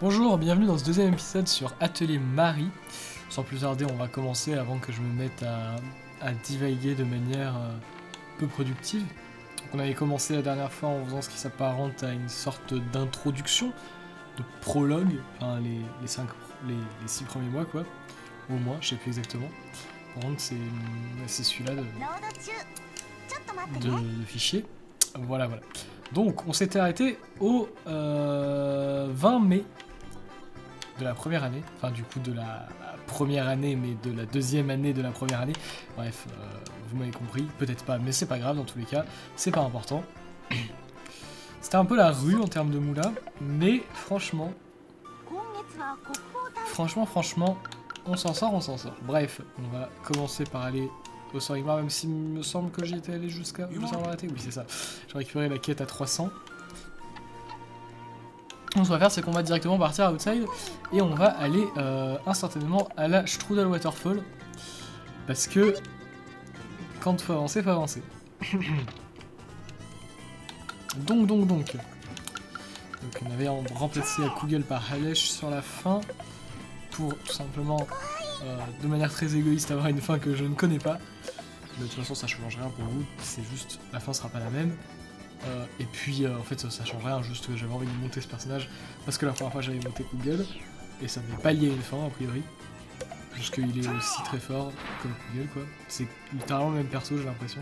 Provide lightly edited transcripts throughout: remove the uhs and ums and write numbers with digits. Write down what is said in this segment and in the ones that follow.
Bonjour, bienvenue dans ce deuxième épisode sur Atelier Marie. Sans plus tarder, on va commencer avant que je me mette à divaguer de manière peu productive. Donc on avait commencé la dernière fois en faisant ce qui s'apparente à une sorte d'introduction, de prologue, enfin les 6 premiers mois quoi, ou au moins, je sais plus exactement. Par contre c'est celui-là de fichier. Voilà. Donc on s'était arrêté au 20 mai de la première année, enfin du coup de la première année mais de la deuxième année de la première année, bref, vous m'avez compris, peut-être pas, mais c'est pas grave dans tous les cas, c'est pas important. C'était un peu la rue en termes de moula, mais franchement, on s'en sort. Bref, on va commencer par aller au Sorigmar, même s'il me semble que j'y étais allé jusqu'à... Je me suis arrêté, oui c'est ça, j'ai récupéré la quête à 300. Ce qu'on va faire, c'est qu'on va directement partir à Outside et on va aller instantanément à la Strudel Waterfall. Parce que quand faut avancer, faut avancer. Donc on avait remplacé Kugel par Halesh sur la fin pour tout simplement, de manière très égoïste, avoir une fin que je ne connais pas. De toute façon, ça change rien pour vous, c'est juste la fin sera pas la même. Et puis en fait ça change rien, juste que j'avais envie de monter ce personnage parce que la première fois j'avais monté Kugel et ça n'avait pas lié à une fin a priori, juste qu'il est aussi très fort comme Kugel quoi, c'est littéralement le même perso j'ai l'impression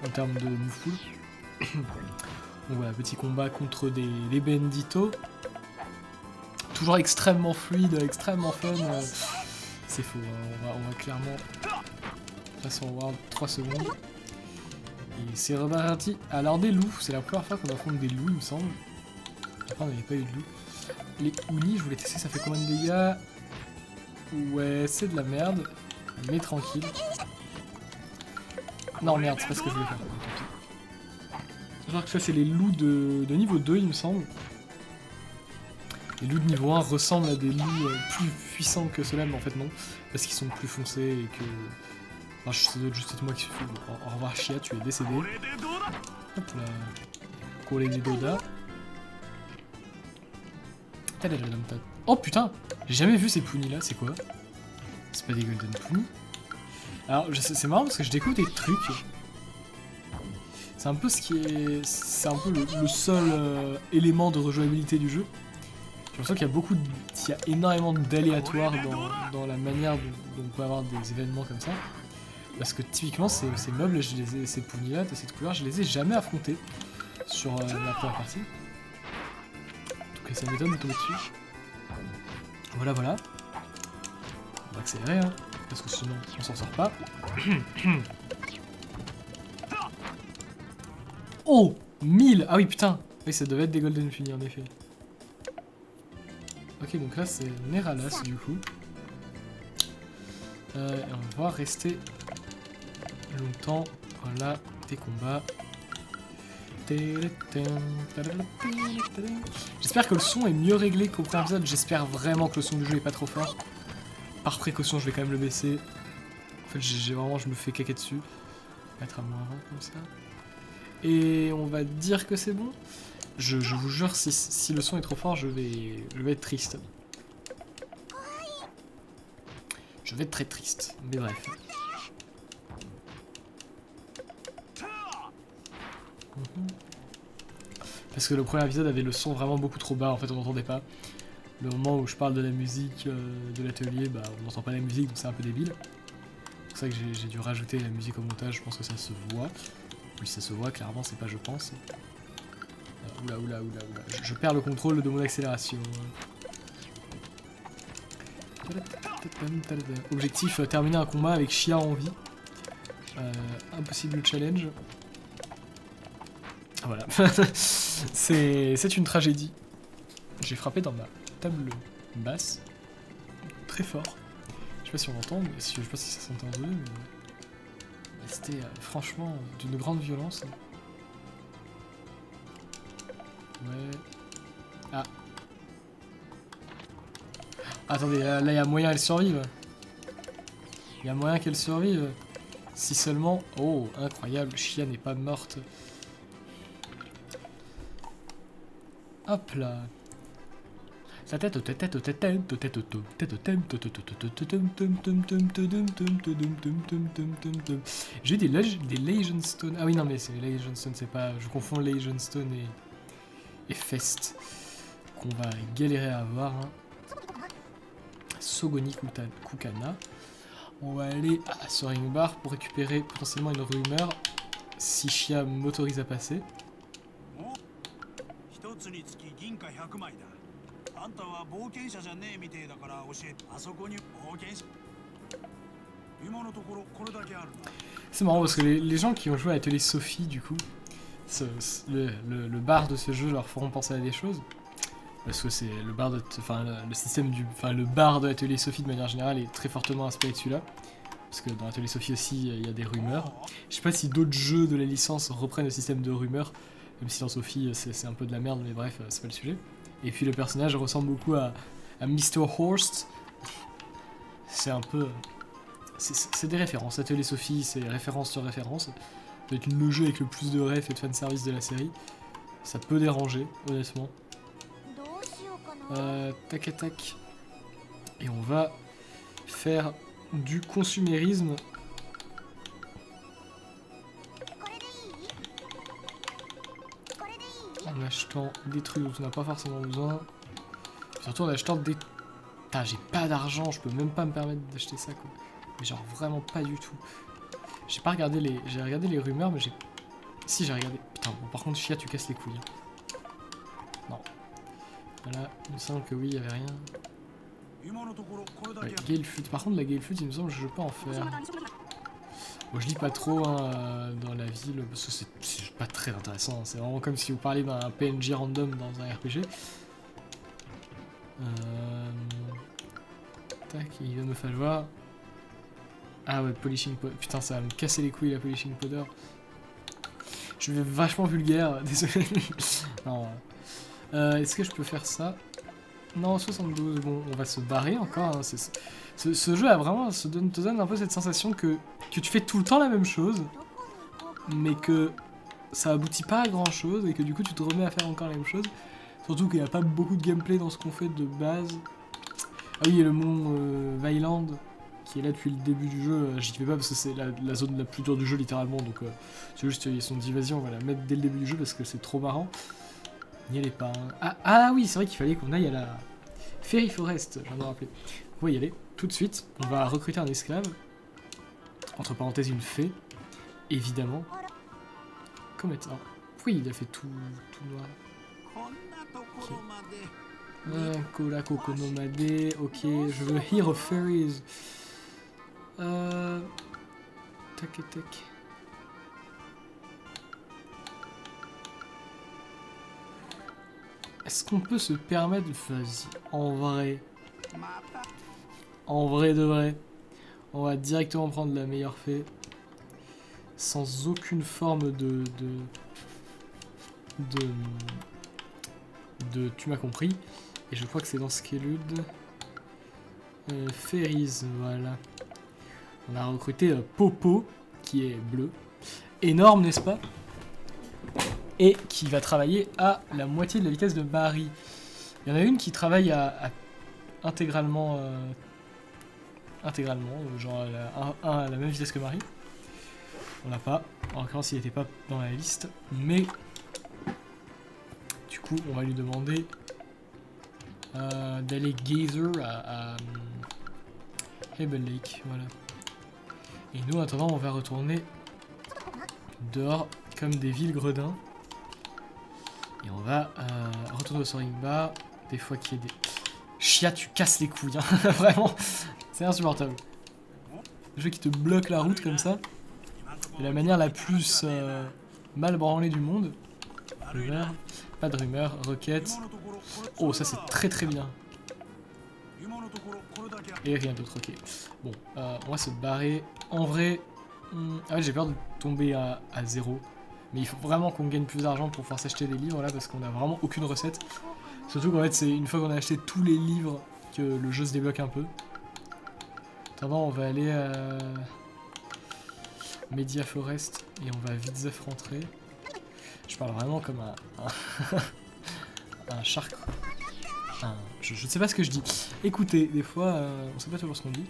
en termes de move pool. Donc voilà, petit combat contre des Bendito, toujours extrêmement fluide, extrêmement fun, c'est faux, hein. On va clairement passer en World 3 secondes. Et c'est reparti. Alors des loups, c'est la première fois qu'on affronte des loups il me semble. Après on n'avait pas eu de loups. Les Oulis, je voulais tester ça fait combien de dégâts. Ouais, c'est de la merde. Mais tranquille. Non merde, c'est pas ce que je voulais faire. Je crois que ça c'est les loups de niveau 2 il me semble. Les loups de niveau 1 ressemblent à des loups plus puissants que ceux-là, mais en fait non. Parce qu'ils sont plus foncés et que... Enfin, ça doit juste être moi qui suis fou. Au revoir Chia, tu es décédé. Hop là. Coller des dodas. Oh putain, j'ai jamais vu ces punis là, c'est quoi? C'est pas des golden punis? Alors c'est marrant parce que je découvre des trucs. C'est un peu ce qui est... C'est un peu le seul élément de rejouabilité du jeu. J'ai l'impression qu'il y a beaucoup il y a énormément d'aléatoires dans la manière dont on peut avoir des événements comme ça. Parce que typiquement ces meubles, ces punis là de cette couleur, je les ai jamais affrontés sur la première partie. En tout cas ça m'étonne de tomber dessus. Voilà. On va accélérer hein, parce que sinon on s'en sort pas. Oh 1000. Ah oui putain. Oui ça devait être des golden punis en effet. Ok donc là c'est Neralas du coup. Et on va rester longtemps. Voilà, des combats. J'espère que le son est mieux réglé qu'au premier épisode. J'espère vraiment que le son du jeu est pas trop fort. Par précaution, je vais quand même le baisser. En fait, je me fais caquer dessus. Mettre à -20 comme ça. Et on va dire que c'est bon. Je vous jure, si le son est trop fort, je vais être triste. Je vais être très triste. Mais bref. Parce que le premier épisode avait le son vraiment beaucoup trop bas, en fait on n'entendait pas. Le moment où je parle de la musique de l'atelier, bah on n'entend pas la musique donc c'est un peu débile. C'est pour ça que j'ai dû rajouter la musique au montage, je pense que ça se voit. Oui ça se voit, clairement c'est pas je pense. Oula. Je perds le contrôle de mon accélération. Objectif, terminer un combat avec Chia en vie. Impossible challenge. Voilà. C'est une tragédie. J'ai frappé dans ma table basse. Très fort. Je sais pas si on entend, mais je sais pas si ça s'entend de mais c'était franchement d'une grande violence. Ouais. Ah. Attendez, là il y a moyen qu'elle survive. Il y a moyen qu'elle survive. Si seulement... Oh, incroyable, Chia n'est pas morte. Hop là. Sa tête au tête au tête au tête au tête au thème. J'ai des Legion Stone. Ah oui, non, mais c'est Legion Stone, c'est pas. Je confonds Legion Stone et Fest. Qu'on va galérer à avoir. Hein. Sogoni Kukana. On va aller à Soaring Bar pour récupérer potentiellement une rumeur si Shia m'autorise à passer. C'est marrant parce que les gens qui ont joué à Atelier Sophie, du coup, le bar de ce jeu leur feront penser à des choses. Parce que c'est le bar le système le bar de l'Atelier Sophie de manière générale est très fortement inspiré de celui-là. Parce que dans l'Atelier Sophie aussi, il y a des rumeurs. Je sais pas si d'autres jeux de la licence reprennent le système de rumeurs, même si dans Sophie c'est un peu de la merde, mais bref, c'est pas le sujet. Et puis le personnage ressemble beaucoup à Mr. Horst. C'est un peu... C'est des références. Atelier Sophie, c'est référence sur référence. Ça doit être le jeu avec le plus de refs et de fanservice de la série. Ça peut déranger, honnêtement. Tac tac. Et on va faire du consumérisme. En achetant des trucs dont on n'a pas forcément besoin. Surtout en achetant des... Putain, j'ai pas d'argent, je peux même pas me permettre d'acheter ça, quoi. Mais genre vraiment pas du tout. J'ai pas regardé les... J'ai regardé les rumeurs, mais j'ai... Si, j'ai regardé. Putain, bon, par contre, Shia, tu casses les couilles. Non. Voilà, il me semble que oui, il y avait rien. Ouais, Gale Flute. Par contre, la Gale Flute, il me semble que je peux en faire. Bon, je lis pas trop hein, dans la ville, parce que c'est pas très intéressant. C'est vraiment comme si vous parliez d'un PNJ random dans un RPG. Tac, il va me falloir... Ah ouais, Polishing Powder. Putain, ça va me casser les couilles la Polishing Powder. Je vais vachement vulgaire, désolé. Non. Est-ce que je peux faire ça? Non, 72, bon, on va se barrer encore. Hein, ce jeu a vraiment, te donne un peu cette sensation que tu fais tout le temps la même chose, mais que ça aboutit pas à grand chose, et que du coup tu te remets à faire encore la même chose. Surtout qu'il n'y a pas beaucoup de gameplay dans ce qu'on fait de base. Ah oui, il y a le mont Vailand, qui est là depuis le début du jeu. J'y vais pas parce que c'est la zone la plus dure du jeu littéralement, donc c'est juste son division, on va la mettre dès le début du jeu parce que c'est trop marrant. N'y allez pas. Hein. Ah oui, c'est vrai qu'il fallait qu'on aille à la Fairy Forest, je viens de me rappeler. On va y aller tout de suite. On va recruter un esclave. Entre parenthèses, une fée. Évidemment. Comet. Alors, pourquoi il a fait tout noir? Okay. Kola Kokonomade. Ok, je veux Hero Fairies. Tac et tac. Est-ce qu'on peut se permettre... Vas-y, en vrai de vrai. On va directement prendre la meilleure fée. Sans aucune forme de tu m'as compris. Et je crois que c'est dans Skelude. Fairies, voilà. On a recruté Popo, qui est bleu. Énorme, n'est-ce pas? Et qui va travailler à la moitié de la vitesse de Marie. Il y en a une qui travaille intégralement, genre à la même vitesse que Marie. On l'a pas, en l'occurrence il n'était pas dans la liste, mais du coup on va lui demander d'aller gazer à Haven Lake, voilà. Et nous en attendant on va retourner dehors comme des villes gredins. Et on va retourner au Soaring Bar. Des fois qu'il y a des... Shia, tu casses les couilles, hein. Vraiment, c'est insupportable. Le jeu qui te bloque la route comme ça. De la manière la plus mal branlée du monde. Rumeur. Pas de rumeur. Requête. Oh, ça c'est très très bien. Et rien d'autre, ok. Bon, on va se barrer. En vrai, ah ouais, j'ai peur de tomber à 0. Mais il faut vraiment qu'on gagne plus d'argent pour pouvoir s'acheter des livres là, parce qu'on a vraiment aucune recette. Surtout qu'en fait, c'est une fois qu'on a acheté tous les livres que le jeu se débloque un peu. Attendant, on va aller à Media Forest et on va vite zef rentrer. Je parle vraiment comme un shark. Un je ne sais pas ce que je dis. Écoutez, des fois, on sait pas toujours ce qu'on dit.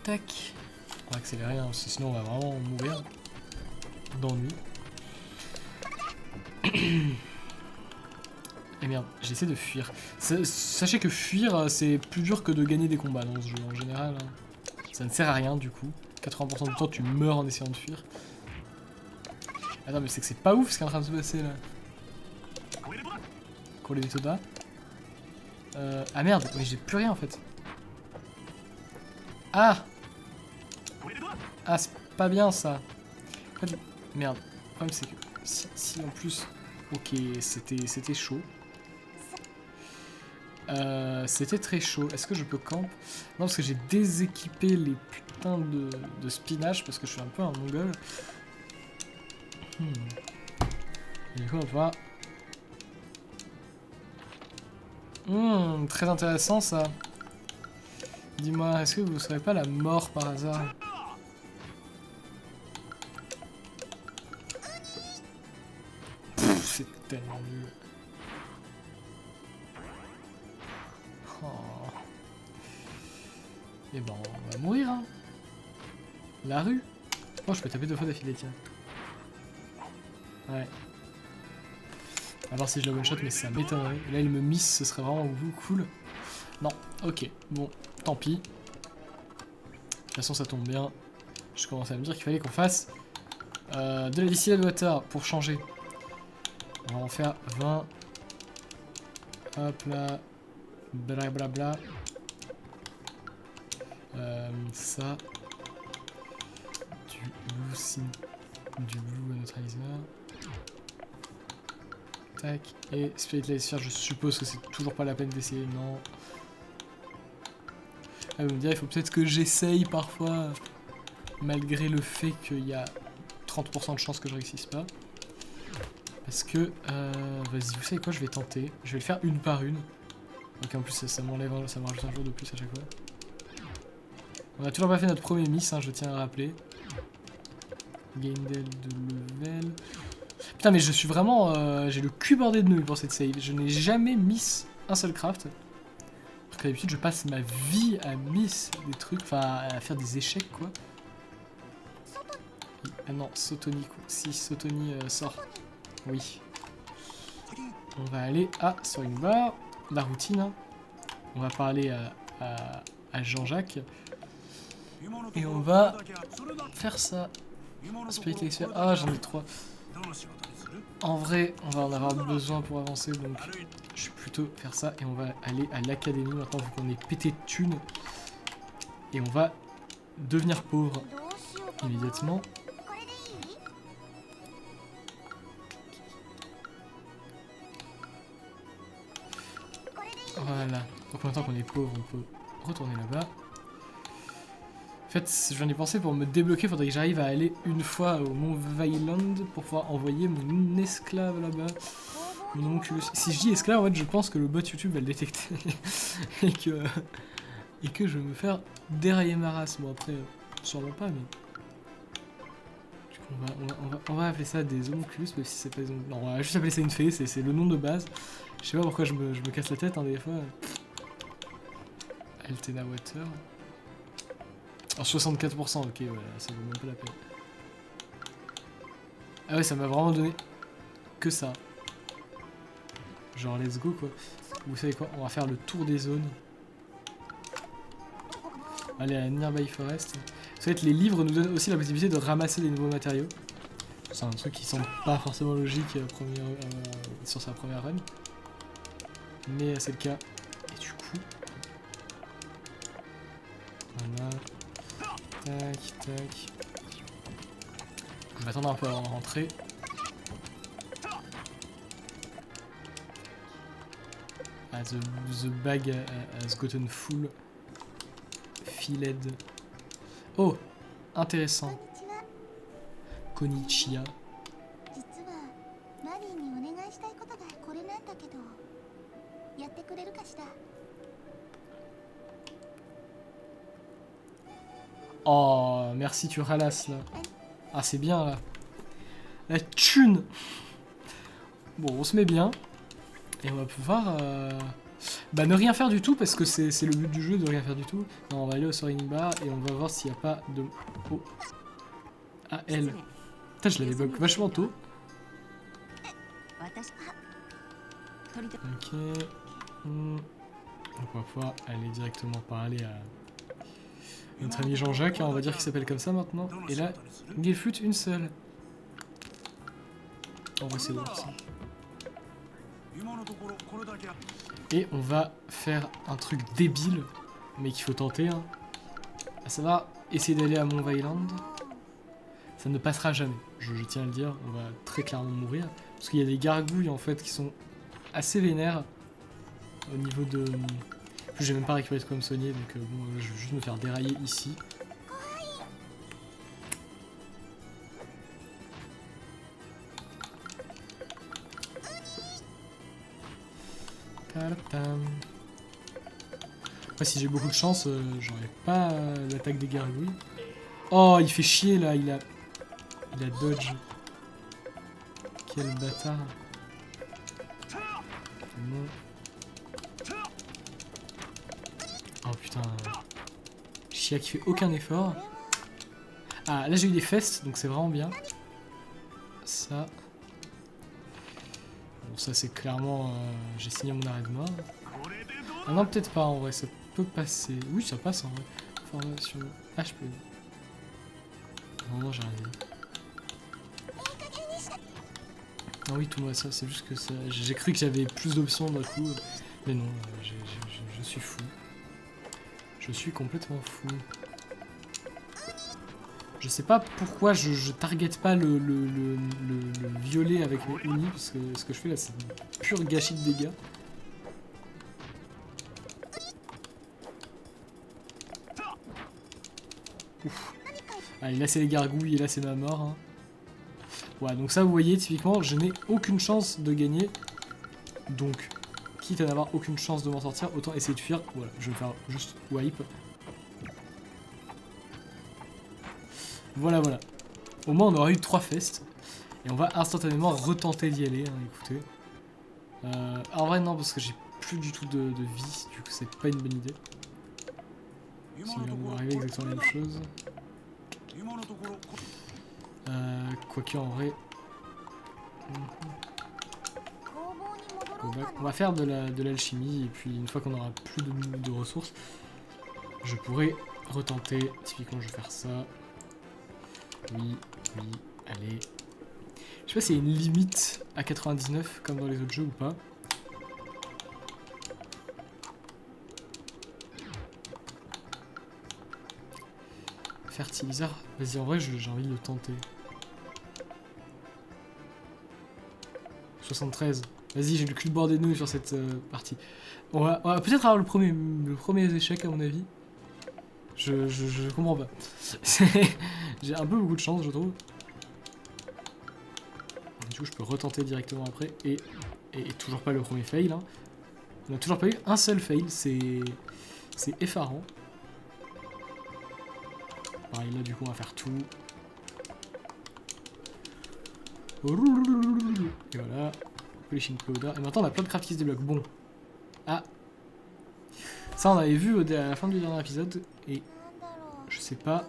Tac. On va accélérer, hein, parce que sinon on va vraiment mourir d'ennui. Et merde, j'essaie de fuir. Sachez que fuir, c'est plus dur que de gagner des combats dans ce jeu, en général. Hein. Ça ne sert à rien, du coup. 80% du temps, tu meurs en essayant de fuir. Attends, mais c'est que c'est pas ouf ce qui est en train de se passer, là. Pour les Toda. Ah merde, mais j'ai plus rien, en fait. Ah! Ah, c'est pas bien, ça. En fait, merde. Le problème, c'est que si en plus... Ok, c'était chaud. C'était très chaud. Est-ce que je peux camp? Non, parce que j'ai déséquipé les putains de spinach parce que je suis un peu un mongol. Et du coup, on va voir. Très intéressant ça. Dis-moi, est-ce que vous ne serez pas la mort par hasard? C'est tellement nul. Oh. Et ben, on va mourir, hein. La rue. Oh, je peux taper 2 fois d'affilée, tiens. Ouais. À voir si je la one shot, mais ça m'étonnerait. Là, il me miss, ce serait vraiment cool. Non, ok, bon, tant pis. De toute façon, ça tombe bien. Je commençais à me dire qu'il fallait qu'on fasse de la distilled water pour changer. On va en faire 20. Hop là. Blablabla. Ça. Du blue neutralizer. Tac. Et Spirit Laser, je suppose que c'est toujours pas la peine d'essayer, non. Ah, vous me direz, il faut peut-être que j'essaye parfois, malgré le fait qu'il y a 30% de chances que je réussisse pas. Parce que, vas-y, vous savez quoi, je vais tenter. Je vais le faire une par une. Donc en plus, ça m'enlève, ça me rajoute un jour de plus à chaque fois. On a toujours pas fait notre premier miss, hein, je tiens à rappeler. Gaindel de level. Putain, mais je suis vraiment... j'ai le cul bordé de nouilles pour cette save. Je n'ai jamais miss un seul craft. Parce qu'à l'habitude, je passe ma vie à miss des trucs, enfin, à faire des échecs, quoi. Ah non, Sotoni, quoi. Si Sotoni sort. Oui. On va aller à Soaring Bar, la routine. Hein. On va parler à Jean-Jacques. Et on va faire ça. Spirit Elixir. Ah, j'en ai 3. En vrai, on va en avoir besoin pour avancer, donc je vais plutôt faire ça. Et on va aller à l'académie maintenant, vu qu'on est pété de thunes. Et on va devenir pauvre immédiatement. Voilà. Donc maintenant qu'on est pauvre, on peut retourner là-bas. En fait, j'en ai pensé, pour me débloquer, il faudrait que j'arrive à aller une fois au Mont Vailand pour pouvoir envoyer mon esclave là-bas. Mon onculus. Si je dis esclave, en fait, je pense que le bot YouTube va le détecter. et que je vais me faire dérailler ma race. Bon, après, sûrement pas, mais... Du coup, on va appeler ça des homunculus, même si c'est pas des homunculus. Non, on va juste appeler ça une fée, c'est le nom de base. Je sais pas pourquoi je me casse la tête, hein, des fois. Altena Water. Alors 64%, ok, voilà, ça vaut même pas la peine. Ah ouais, ça m'a vraiment donné que ça. Genre, let's go, quoi. Vous savez quoi, on va faire le tour des zones. Aller à la Nearby Forest. Vous savez que les livres nous donnent aussi la possibilité de ramasser des nouveaux matériaux. C'est un truc qui semble pas forcément logique sur sa première run. Mais c'est le cas. Et du coup... Voilà. Tac, tac. Je vais attendre un peu avant de rentrer. Ah, the bag has gotten full. Filled. Oh, intéressant. Konnichiwa. Oh, merci, tu ralasses là. Ah, c'est bien là. La thune. Bon, on se met bien. Et on va pouvoir bah, ne rien faire du tout parce que c'est le but du jeu de rien faire du tout. Non, on va aller au Soaring Bar et on va voir s'il n'y a pas de... Oh. Ah, elle. Putain, je l'avais bug vachement tôt. Ok. Donc on va pouvoir aller directement parler à notre ami Jean-Jacques, hein, on va dire qu'il s'appelle comme ça maintenant. Et là, Gelfut, une seule. En vrai, c'est bon ça. Et on va faire un truc débile, mais qu'il faut tenter. Hein. À savoir, essayer d'aller à Mont Vailand. Ça ne passera jamais, je tiens à le dire. On va très clairement mourir. Parce qu'il y a des gargouilles en fait qui sont assez vénères. Au niveau de... En plus, j'ai même pas récupéré de quoi me soigner, donc bon, je vais juste me faire dérailler ici. Après, si j'ai beaucoup de chance, j'aurai pas l'attaque des gargouilles. Oh, il fait chier là, il a dodge. Quel bâtard. Bon. Oh putain. Chia qui fait aucun effort. Ah, là j'ai eu des festes, donc c'est vraiment bien. Ça. Bon, ça c'est clairement... j'ai signé mon arrêt de mort. Ah non, peut-être pas en vrai, ça peut passer. Oui, ça passe en vrai. Formation... Ah, je peux... Non, j'ai rien dit. Ah oui, tout moi ça, c'est juste que ça... J'ai cru que j'avais plus d'options d'un coup. Mais non, je suis fou. Je suis complètement fou. Je sais pas pourquoi je target pas le violet avec mes unis, parce que ce que je fais là c'est pur gâchis de dégâts. Ouf. Allez, là c'est les gargouilles et là c'est ma mort. Hein. Ouais, donc ça vous voyez, typiquement je n'ai aucune chance de gagner. Donc, quitte à n'avoir aucune chance de m'en sortir, autant essayer de fuir. Voilà, je vais faire juste wipe. Voilà, voilà. Au moins, on aura eu 3 fests. Et on va instantanément retenter d'y aller, hein, écoutez. En vrai, non, parce que j'ai plus du tout de vie, du coup, c'est pas une bonne idée. Si on va arriver exactement la même chose. Quoique, en vrai... On va faire de l'alchimie, et puis une fois qu'on aura plus de ressources, je pourrai retenter. Typiquement, je vais faire ça. Oui, oui, allez. Je sais pas s'il y a une limite à 99 comme dans les autres jeux ou pas. Fertiliseur, vas-y en vrai j'ai envie de le tenter. 73, vas-y j'ai le cul de bord des nouilles sur cette partie. On va peut-être avoir le premier échec à mon avis. Je comprends pas. J'ai un peu beaucoup de chance je trouve. Du coup je peux retenter directement après et toujours pas le premier fail. Hein. On a toujours pas eu un seul fail, c'est effarant. Pareil là du coup on va faire tout. Et voilà. Polishing powder. Et maintenant on a plein de crafts qui se débloquent. Bon. Ah. Ça on avait vu à la fin du dernier épisode et je sais pas.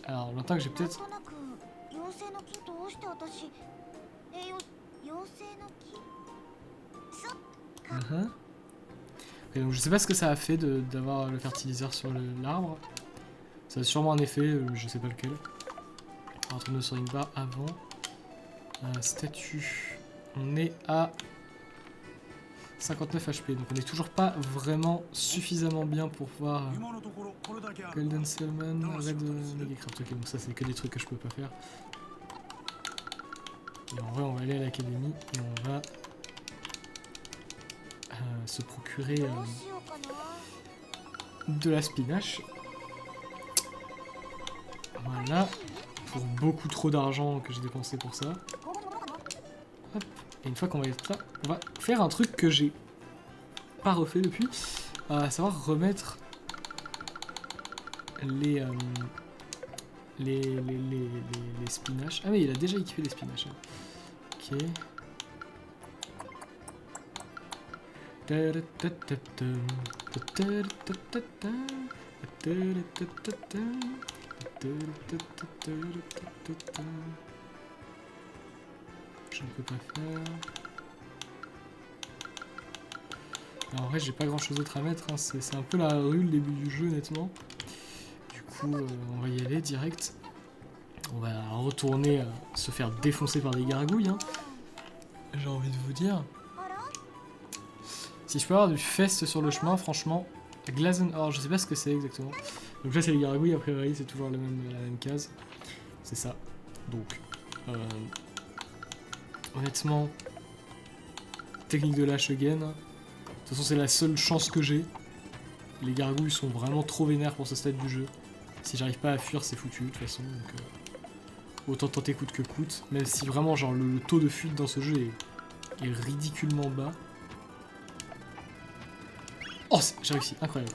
Alors, on entend que j'ai peut-être... Et donc je sais pas ce que ça a fait d'avoir le fertiliseur sur l'arbre. Ça a sûrement un effet, je sais pas lequel. On va retourner sur une barre avant. Statut. On est à 59 HP, donc on n'est toujours pas vraiment suffisamment bien pour pouvoir... Golden Salmon, Red Megacraft, ok, donc ça c'est que des trucs que je peux pas faire. Et en vrai on va aller à l'académie et on va se procurer de la spinache. Voilà, pour beaucoup trop d'argent que j'ai dépensé pour ça. Hop. Et une fois qu'on va être là, on va faire un truc que j'ai pas refait depuis, à savoir remettre les spinaches. Ah mais il a déjà équipé les spinaches. Hein. Ok. Je ne peux pas faire. Alors, en vrai, j'ai pas grand chose d'autre à mettre. Hein. C'est un peu la rue, le début du jeu, honnêtement. Du coup, on va y aller direct. On va retourner se faire défoncer par des gargouilles. Hein. J'ai envie de vous dire. Si je peux avoir du fest sur le chemin, franchement. Glazen. Alors, je sais pas ce que c'est exactement. Donc là, c'est les gargouilles, a priori, c'est toujours la même case. C'est ça. Donc, honnêtement, technique de lâche again. De toute façon, c'est la seule chance que j'ai. Les gargouilles sont vraiment trop vénères pour ce stade du jeu. Si j'arrive pas à fuir, c'est foutu, de toute façon. Donc, autant tenter coûte que coûte. Même si vraiment, genre, le taux de fuite dans ce jeu est ridiculement bas. Oh, j'ai réussi, incroyable.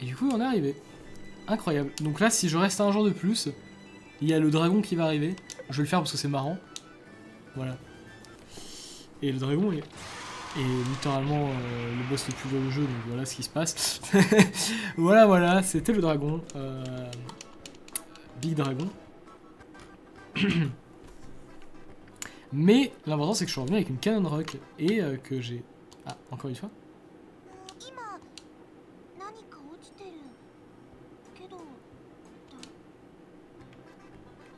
Et du coup, on est arrivé. Incroyable. Donc là, si je reste un jour de plus, il y a le dragon qui va arriver. Je vais le faire parce que c'est marrant. Voilà. Et le dragon est littéralement le boss le plus dur du jeu, donc voilà ce qui se passe. Voilà, c'était le dragon. Big Dragon. Mais l'important c'est que je suis revenu avec une Cannon Rock et que j'ai... Ah, encore une fois.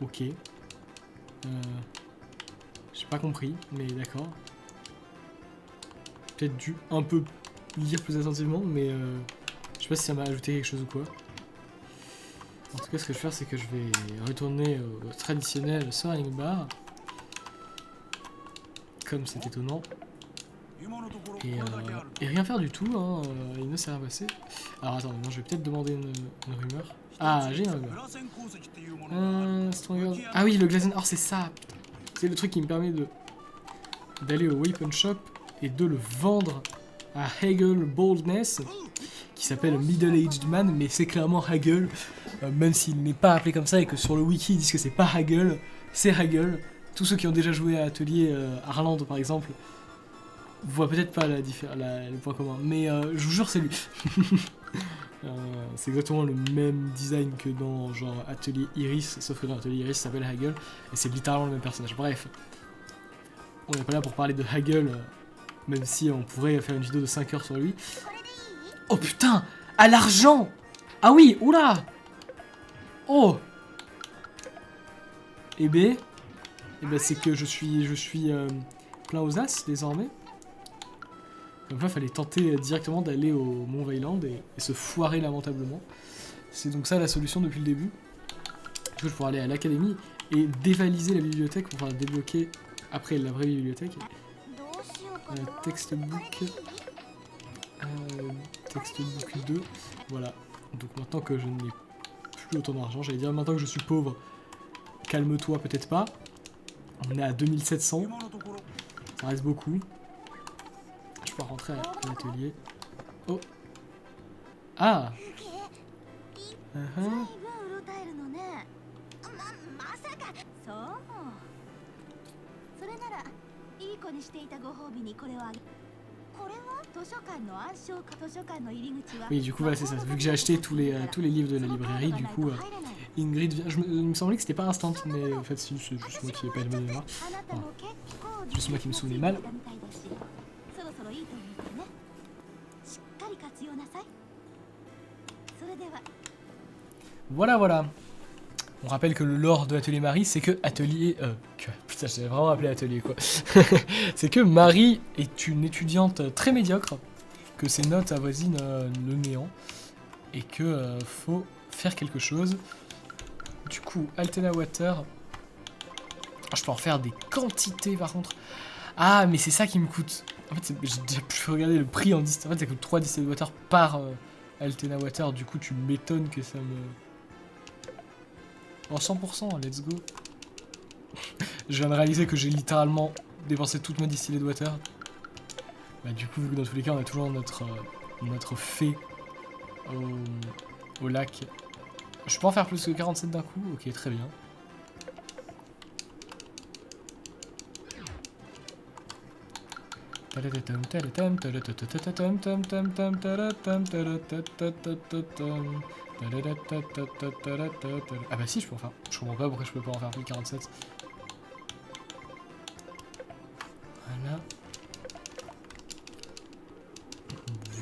Ok. J'ai pas compris, mais d'accord. Peut-être dû un peu lire plus attentivement, mais je sais pas si ça m'a ajouté quelque chose ou quoi. En tout cas, ce que je vais faire, c'est que je vais retourner au traditionnel Soaring Bar. Comme c'est étonnant. Et rien faire du tout, hein, il ne s'est rien passé. Alors attends, non, je vais peut-être demander une rumeur. Ah, j'ai une rumeur. Ah oui, le Glazen Or, c'est ça. C'est le truc qui me permet d'aller au Weapon Shop et de le vendre à Hagel Boldness, qui s'appelle Middle Aged Man, mais c'est clairement Hagel, même s'il n'est pas appelé comme ça et que sur le wiki ils disent que c'est pas Hagel, c'est Hagel. Tous ceux qui ont déjà joué à Atelier Arland par exemple voient peut-être pas le point commun, mais je vous jure c'est lui. C'est exactement le même design que dans genre Atelier Iris, sauf que dans Atelier Iris ça s'appelle Hagel et c'est littéralement le même personnage. Bref, on n'est pas là pour parler de Hagel, même si on pourrait faire une vidéo de 5 heures sur lui. Oh putain, à l'argent. Ah oui, oula. Oh. Eh ben c'est que je suis plein aux as désormais. Donc là, il fallait tenter directement d'aller au Mont Veiland et se foirer lamentablement. C'est donc ça la solution depuis le début. Du coup, je pourrais aller à l'académie et dévaliser la bibliothèque pour pouvoir débloquer après la vraie bibliothèque. Textbook. Textbook 2. Voilà. Donc maintenant que je n'ai plus autant d'argent, j'allais dire maintenant que je suis pauvre, calme-toi peut-être pas. On est à 2700. Ça reste beaucoup. Je peux rentrer à l'atelier. Oh. Ah. Oui, du coup, voilà, c'est ça. Vu que j'ai acheté tous les livres de la librairie, du coup, Ingrid vient... Il me semblait que c'était pas instant, mais en fait, c'est juste moi qui n'ai pas une bonne mémoire. Enfin, c'est juste moi qui me souvenais mal. Voilà. On rappelle que le lore de Atelier Marie, c'est que Atelier... putain, j'avais vraiment appelé Atelier, quoi. C'est que Marie est une étudiante très médiocre, que ses notes avoisinent le néant, et que faut faire quelque chose. Du coup, Altena Water... Oh, je peux en faire des quantités, par contre. Ah, mais c'est ça qui me coûte. En fait, j'ai déjà pu regarder le prix en distilled. En fait, ça coûte 3 distilled water par Altena Water. Du coup, tu m'étonnes que ça me... En 100%, let's go. Je viens de réaliser que j'ai littéralement dépensé toute ma distilled water. Bah, du coup, vu que dans tous les cas, on a toujours notre fée au lac. Je peux en faire plus que 47 d'un coup? Ok, très bien. Ah bah si, je peux en faire. Je comprends pas pourquoi je peux pas en faire plus de 47. Voilà.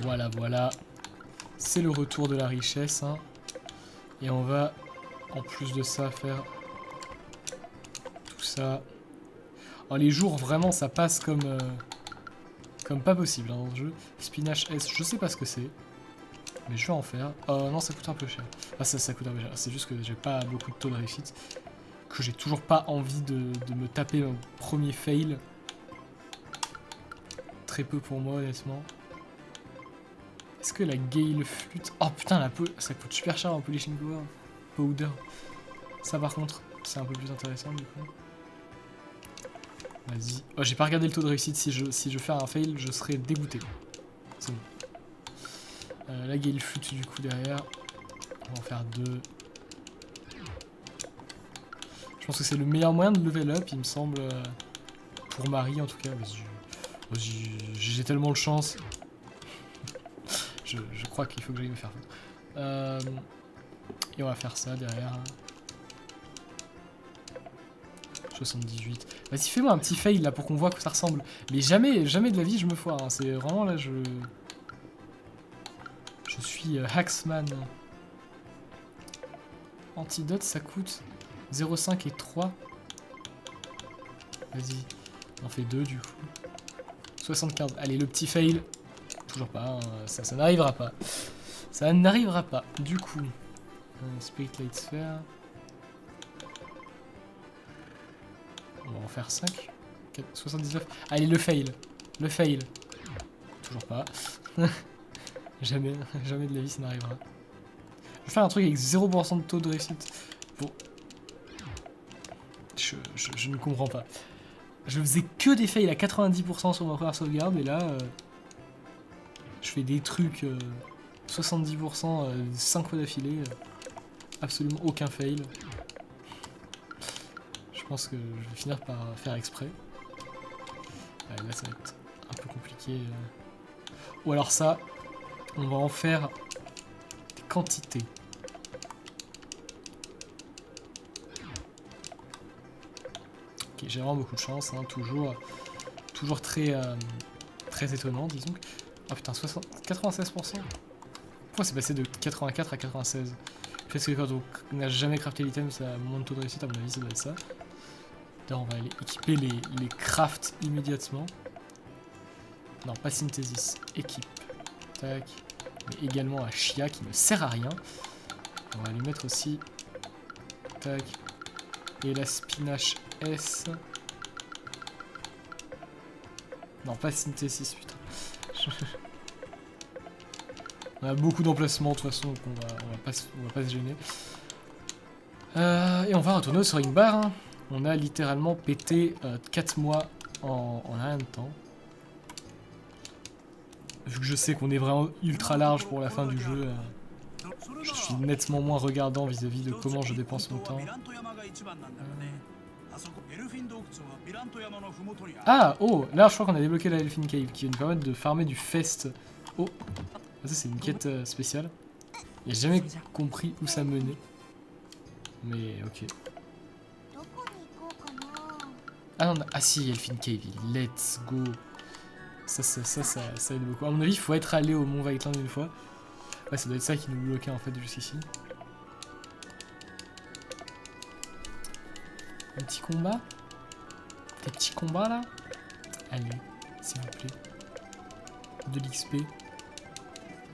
Voilà, voilà. C'est le retour de la richesse. Hein. Et on va, en plus de ça, faire tout ça. Oh, les jours, vraiment, ça passe comme pas possible hein, dans ce jeu. Spinach S, je sais pas ce que c'est. Mais je vais en faire. Oh non, ça coûte un peu cher. Ah, ça coûte un peu cher. C'est juste que j'ai pas beaucoup de taux de réussite. Que j'ai toujours pas envie de me taper mon premier fail. Très peu pour moi, honnêtement. Est-ce que la Gale Flute... Oh putain, ça coûte super cher en Polishing Powder. Ça par contre, c'est un peu plus intéressant du coup. Vas-y. Oh, j'ai pas regardé le taux de réussite. Si je fais un fail, je serais dégoûté. C'est bon. La Gale Flute du coup derrière. On va en faire 2. Je pense que c'est le meilleur moyen de level up, il me semble. Pour Marie en tout cas. J'ai tellement de chance. Je crois qu'il faut que j'aille me faire foutre. Et on va faire ça derrière. 78. Vas-y, fais-moi un petit fail là pour qu'on voit que ça ressemble. Mais jamais de la vie je me foire. Hein. C'est vraiment là, je suis Hacksman. Antidote, ça coûte 0,5 et 3. Vas-y, on en fait 2 du coup. 75. Allez, le petit fail. Toujours pas, hein. Ça n'arrivera pas. Ça n'arrivera pas. Du coup, Spirit Light Sphere. On va en faire 5. 79. Allez, le fail. Le fail. Toujours pas. jamais de la vie ça n'arrivera. Je vais faire un truc avec 0% de taux de réussite. Pour... Je ne comprends pas. Je faisais que des fails à 90% sur ma première sauvegarde et là... je fais des trucs 70% 5 fois d'affilée. Absolument aucun fail. Je pense que je vais finir par faire exprès. Ouais, là ça va être un peu compliqué. Ou alors ça, on va en faire des quantités. Ok, j'ai vraiment beaucoup de chance, hein, toujours très étonnant, disons. Ah putain, 96%. Pourquoi c'est passé de 84 à 96? Parce que quand on n'a jamais crafté l'item, ça monte le taux de réussite, à mon avis ça doit être ça. D'ailleurs, on va aller équiper les crafts immédiatement. Non, pas synthesis, équipe. Tac. Mais également à Chia qui ne sert à rien. On va lui mettre aussi. Tac. Et la spinach S. Non, pas synthesis, putain. On a beaucoup d'emplacements de toute façon, donc on va pas se gêner. Et on va retourner au soaring bar. Hein. On a littéralement pété 4 mois en rien de temps. Vu que je sais qu'on est vraiment ultra large pour la fin du jeu, je suis nettement moins regardant vis-à-vis de comment je dépense mon temps. Ah, oh, là je crois qu'on a débloqué la Elfin Cave qui va nous permettre de farmer du fest. Oh, ça c'est une quête spéciale. J'ai jamais compris où ça menait. Mais ok. Ah non, ah si, Elfin Cave, let's go. Ça aide beaucoup. À mon avis, il faut être allé au Mont Vaitland une fois. Ouais, ça doit être ça qui nous bloquait en fait jusqu'ici. Un petit combat? Des petits combats là? Allez, s'il vous plaît. De l'XP.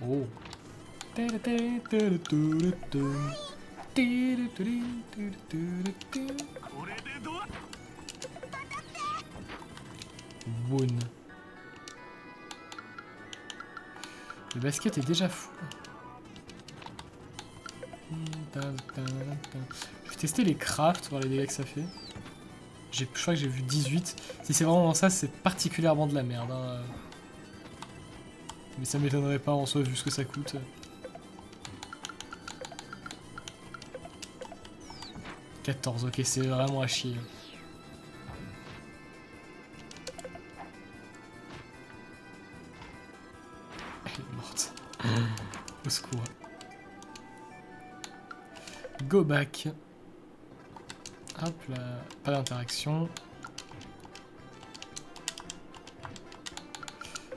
Oh. Woon. Le basket est déjà fou. Je vais tester les crafts, voir les dégâts que ça fait. Je crois que j'ai vu 18. Si c'est vraiment ça, c'est particulièrement de la merde. Hein. Mais ça m'étonnerait pas en soi vu ce que ça coûte. « 14, ok, c'est vraiment à chier. Au secours. Go back. Hop là, pas d'interaction.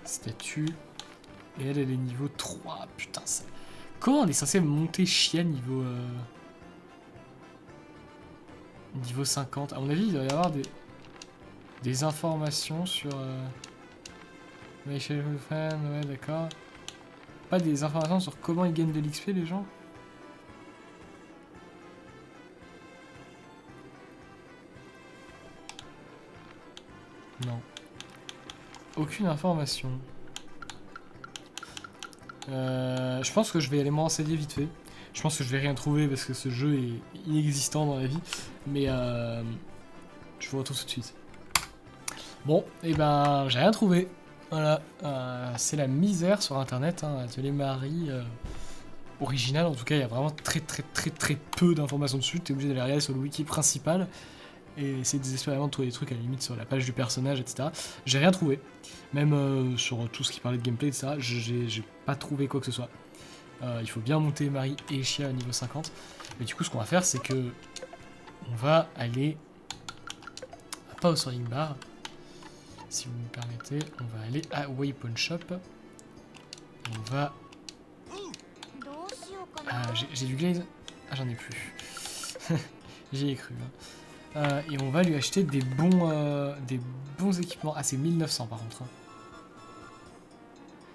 Statue. Et elle est niveau 3. Putain, ça... Comment on est censé monter chien niveau... Niveau 50. À mon avis, il doit y avoir des informations sur... Ouais, d'accord. Pas des informations sur comment ils gagnent de l'XP, les gens? Non. Aucune information. Je pense que je vais aller me renseigner vite fait. Je pense que je vais rien trouver parce que ce jeu est inexistant dans la vie. Mais je vous retrouve tout de suite. Bon, et ben j'ai rien trouvé. Voilà, c'est la misère sur internet, hein, Atelier Marie original, en tout cas il y a vraiment très peu d'informations dessus, t'es obligé d'aller regarder sur le wiki principal, et c'est désespérément de trouver des trucs à la limite sur la page du personnage, etc. J'ai rien trouvé, même sur tout ce qui parlait de gameplay, etc. J'ai pas trouvé quoi que ce soit. Il faut bien monter Marie et Chia à niveau 50, mais du coup ce qu'on va faire c'est que on va aller, pas au soaring bar, si vous me permettez, on va aller à Waypawn Shop. On va... j'ai du glaze. Ah, j'en ai plus. J'y ai cru. Hein. Et on va lui acheter des bons équipements. Ah, c'est 1900 par contre. Hein.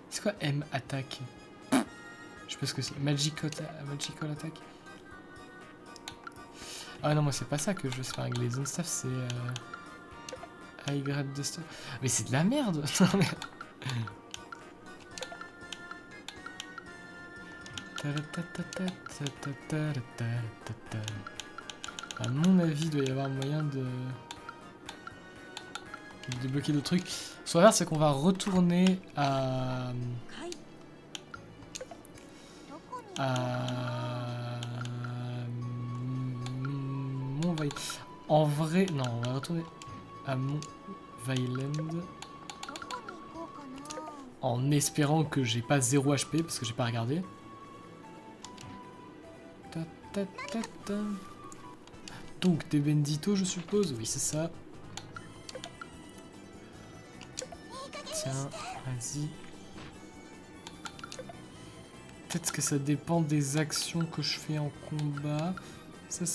C'est quoi M Attack? Je sais pas ce que c'est. Magical Attack. Ah non, moi c'est pas ça que je veux. C'est pas un glaze on staff, c'est... High grade de stuff. Mais c'est de la merde. À mon avis, il doit y avoir moyen de débloquer d'autres trucs. Ce qu'on va faire, c'est qu'on va retourner à Mont-Vailland. En vrai, non, on va retourner à Mont-Vailland en espérant que j'ai pas 0 HP parce que j'ai pas regardé. Donc des Bendito, je suppose. Oui, c'est ça. Tiens, vas-y. Peut-être que ça dépend des actions que je fais en combat. Ça,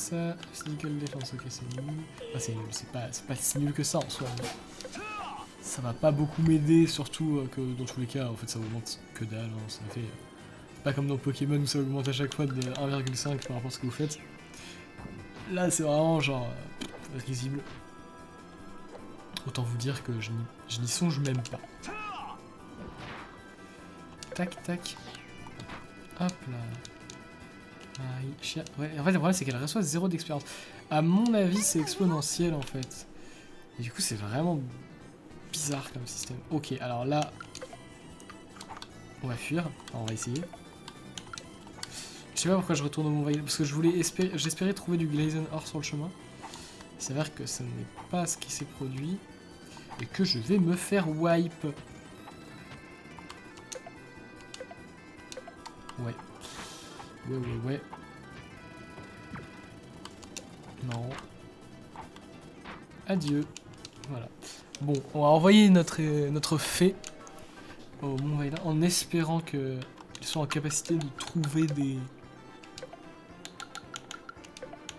physical defense, ok, c'est nul. Enfin, c'est nul, c'est pas si nul que ça en soi. Mais ça va pas beaucoup m'aider, surtout que dans tous les cas, en fait, ça augmente que dalle. Hein, ça fait pas comme dans Pokémon où ça augmente à chaque fois de 1,5 par rapport à ce que vous faites. Là, c'est vraiment genre risible. Autant vous dire que je n'y songe même pas. Tac, tac. Hop là. Ouais, en fait, le problème, c'est qu'elle reçoit 0 d'expérience. À mon avis, c'est exponentiel, en fait. Et du coup, c'est vraiment bizarre comme système. Ok, alors là... On va fuir. Enfin, on va essayer. Je sais pas pourquoi je retourne au Mont-Vailland, parce que j'espérais trouver du Glazen Ore sur le chemin. Il s'avère que ce n'est pas ce qui s'est produit. Et que je vais me faire wipe. Ouais. Ouais. Non. Adieu. Voilà. Bon, on va envoyer notre fée au Mont-Vailland en espérant qu'ils soient en capacité de trouver des...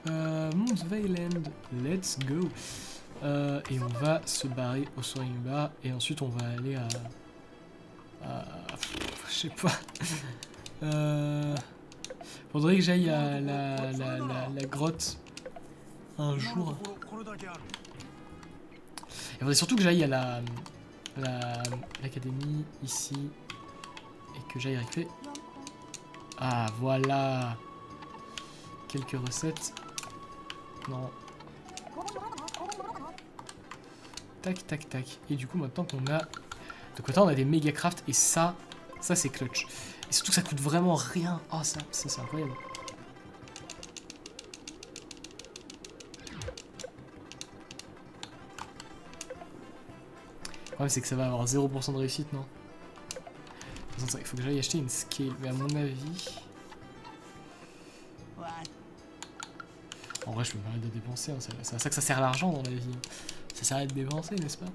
Mont-Vailland, let's go. Et on va se barrer au soaring bar et ensuite on va aller à je sais pas. Faudrait que j'aille à la grotte un jour. Il faudrait surtout que j'aille à l'académie ici et que j'aille récupérer. Ah voilà. Quelques recettes. Non. Tac, tac, tac. Et du coup, maintenant qu'on a... De côté, on a des méga craft et ça c'est clutch. Et surtout que ça coûte vraiment rien. Oh, ça c'est incroyable. Le problème, c'est que ça va avoir 0% de réussite, non? Il faut que j'aille acheter une scale, mais à mon avis... En vrai, je peux me permettre de dépenser, hein. C'est à ça que ça sert l'argent dans la vie. Ça sert à de dépenser, n'est-ce pas?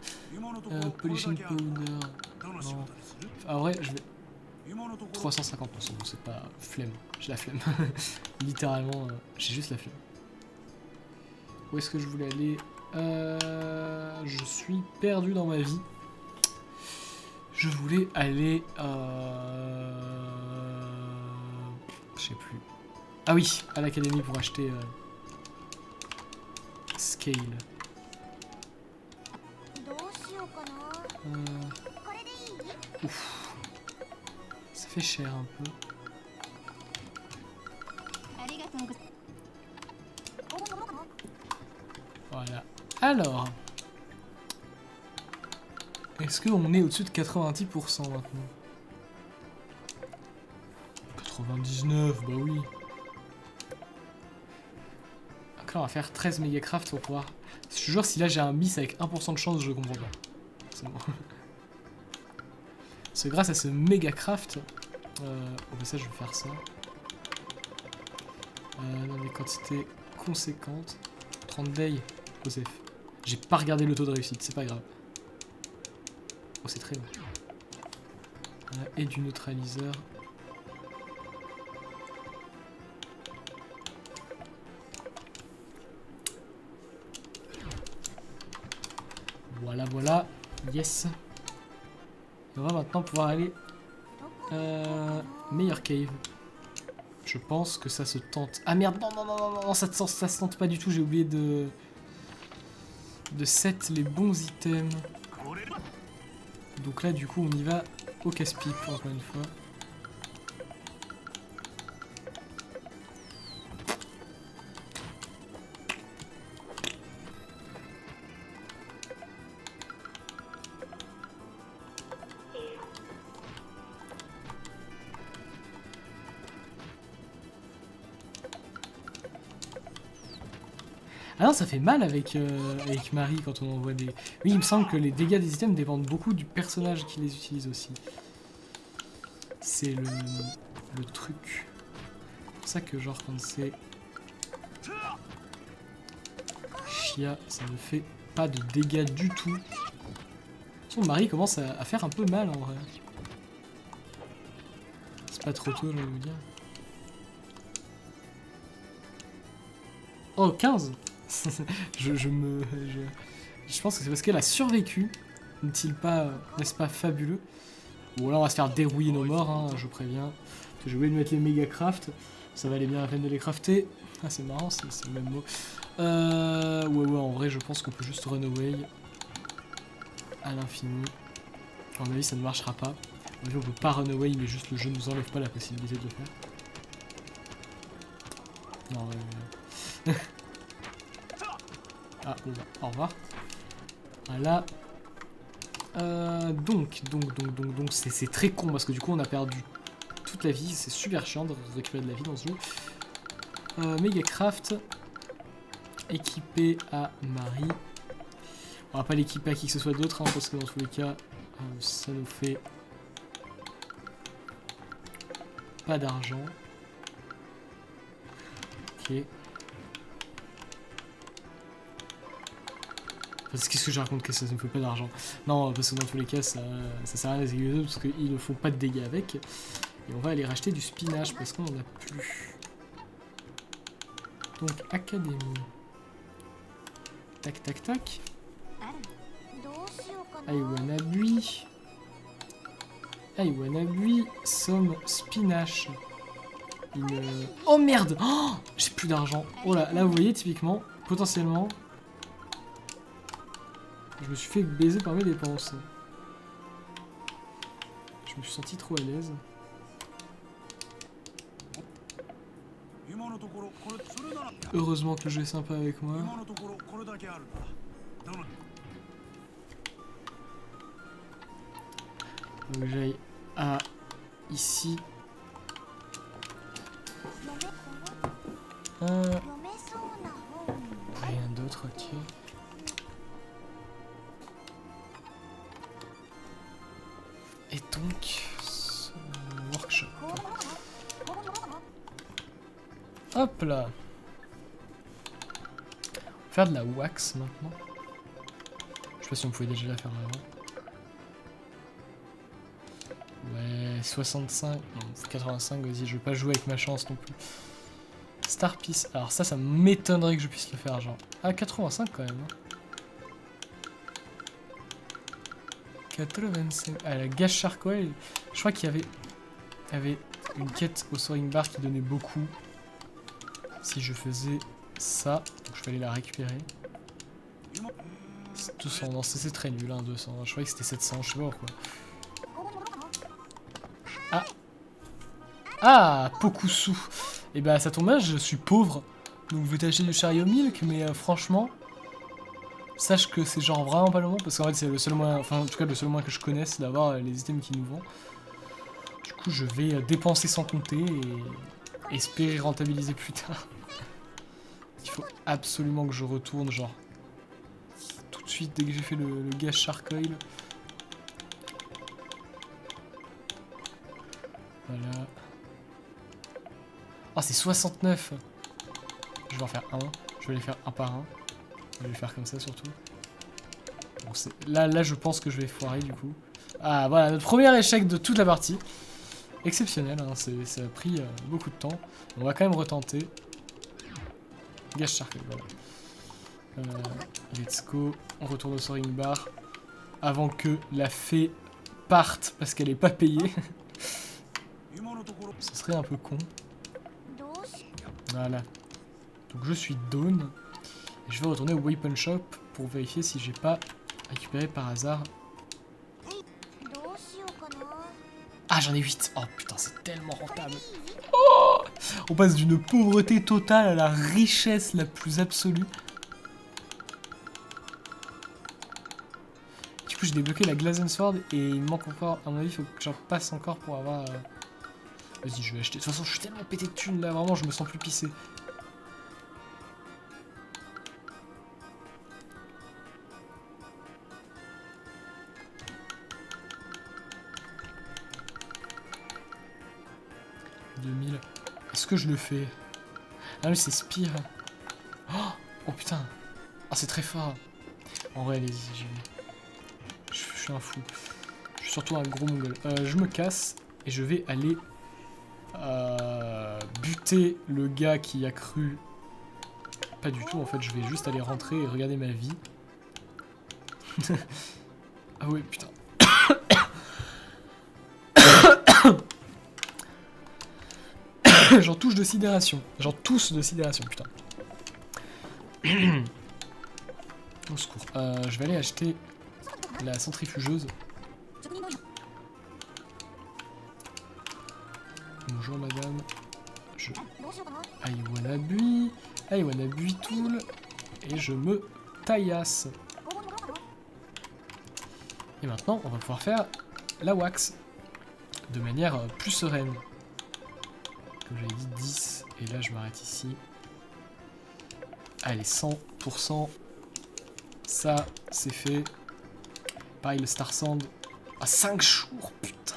Polishing powder... Non. Ah ouais, je vais... 350%, donc c'est pas... Flemme, j'ai la flemme. Littéralement, j'ai juste la flemme. Où est-ce que je voulais aller? Je suis perdu dans ma vie. Je voulais aller... Je sais plus. Ah oui, à l'académie pour acheter... Scale. Ouf. Ça fait cher un peu. Voilà. Alors. Est-ce qu'on est au-dessus de 90% maintenant? 99, bah oui. Donc là, on va faire 13 mégacraft pour pouvoir... Je te jure, si là j'ai un miss avec 1% de chance, je comprends pas. C'est bon. Parce que grâce à ce mégacraft... au passage, je vais faire ça. Dans des quantités conséquentes. 30 day, Joseph. J'ai pas regardé le taux de réussite, c'est pas grave. Oh, c'est très bon. Voilà, et du neutraliseur. Voilà, voilà. Yes. Et on va maintenant pouvoir aller... meilleure cave. Je pense que ça se tente. Ah merde, non, non, non, non, non, ça se tente pas du tout. J'ai oublié de set les bons items. Donc là, du coup, on y va au casse-pipe, encore une fois. Ah non, ça fait mal avec Marie quand on envoie des... Oui, il me semble que les dégâts des items dépendent beaucoup du personnage qui les utilise aussi. C'est le truc. C'est pour ça que genre quand c'est... Chia, ça ne fait pas de dégâts du tout. Son Marie commence à faire un peu mal en vrai. C'est pas trop tôt, je vais vous dire. Oh, 15. je pense que c'est parce qu'elle a survécu. N'est-il pas, n'est-ce pas fabuleux? Bon, là on va se faire dérouiller nos morts, hein, je préviens. J'ai oublié de mettre les méga craft. Ça valait bien la peine de les crafter. Ah, c'est marrant, c'est le même mot. Ouais, en vrai, je pense qu'on peut juste run away à l'infini. À mon avis, ça ne marchera pas. On peut pas run away, mais juste le jeu nous enlève pas la possibilité de le faire. Non, ouais. Ah, bon, au revoir. Voilà. Donc, c'est très con parce que du coup, on a perdu toute la vie. C'est super chiant de récupérer de la vie dans ce jeu. Megacraft. Équipé à Marie. On va pas l'équiper à qui que ce soit d'autre, hein, parce que dans tous les cas, ça nous fait pas d'argent. Ok. Qu'est-ce que je raconte que ça ne fait pas d'argent? Non, parce que dans tous les cas, ça sert à rien les aiguilles parce qu'ils ne font pas de dégâts avec. Et on va aller racheter du spinach parce qu'on en a plus. Donc, académie. Tac, tac, tac. Aiwanabui. Aiwanabui. Somme spinach. Oh merde! Oh, j'ai plus d'argent. Oh là, là vous voyez, typiquement, potentiellement... Je me suis fait baiser par mes dépenses. Je me suis senti trop à l'aise. Heureusement que le jeu est sympa avec moi. Donc j'aille à ici. Rien d'autre, ok. Et donc, Wesh. Hop là. Faire de la wax maintenant. Je sais pas si on pouvait déjà la faire avant. Ouais, 65, non, 85, vas-y, je veux pas jouer avec ma chance non plus. Star Piece, alors ça m'étonnerait que je puisse le faire, genre. Ah, 85 quand même. Hein. 85, ah, la Gas Shark Oil, je crois qu'il y avait une quête au Soaring Bar qui donnait beaucoup. Si je faisais ça, donc je vais aller la récupérer. 200, non, c'est très nul, hein, 200, je croyais que c'était 700, je sais pas pourquoi. Ah. Ah, Pokusu. Et bah ça tombe bien, je suis pauvre. Donc je vais t'acheter du chariot milk, mais franchement, sache que c'est genre vraiment pas le moment, parce qu'en fait c'est le seul moyen, enfin en tout cas le seul moyen que je connaisse d'avoir les items qui nous vendent. Du coup je vais dépenser sans compter et espérer rentabiliser plus tard. Il faut absolument que je retourne genre tout de suite dès que j'ai fait le Gas Shark Oil. Voilà. Ah, c'est 69. Je vais en faire un. Je vais les faire un par un. Je vais les faire comme ça surtout. Bon, là, je pense que je vais foirer du coup. Ah, voilà, notre premier échec de toute la partie. Exceptionnel, hein, ça a pris beaucoup de temps. On va quand même retenter. Gas Shark, voilà. Let's go. On retourne au Soaring Bar. Avant que la fée parte parce qu'elle est pas payée. Ce serait un peu con. Voilà. Donc je suis down. Et je vais retourner au Weapon Shop pour vérifier si j'ai pas récupéré par hasard. Ah, j'en ai 8. Oh putain, c'est tellement rentable. Oh, on passe d'une pauvreté totale à la richesse la plus absolue. Du coup, j'ai débloqué la Glazen Sword et il me manque encore, à mon avis, il faut que j'en passe encore pour avoir... Vas-y, je vais acheter. De toute façon, je suis tellement pété de thunes là, vraiment, je me sens plus pissé. Est-ce que je le fais? Ah mais c'est Spire. Oh putain. Ah c'est très fort. En vrai, allez-y, j'y vais. Je suis un fou. Je suis surtout un gros mongol. Je me casse et je vais aller buter le gars qui a cru. Pas du tout, en fait, je vais juste aller rentrer et regarder ma vie. Ah ouais, putain. J'en touche de sidération. J'en tousse de sidération, putain. Au secours. Je vais aller acheter la centrifugeuse. Bonjour madame. I wanna bui tool. Et je me taillasse. Et maintenant, on va pouvoir faire la wax. De manière plus sereine. Comme j'avais dit, 10. Et là, je m'arrête ici. Allez, 100%. Ça, c'est fait. Pareil, le Star Sand. Ah, 5 jours, putain.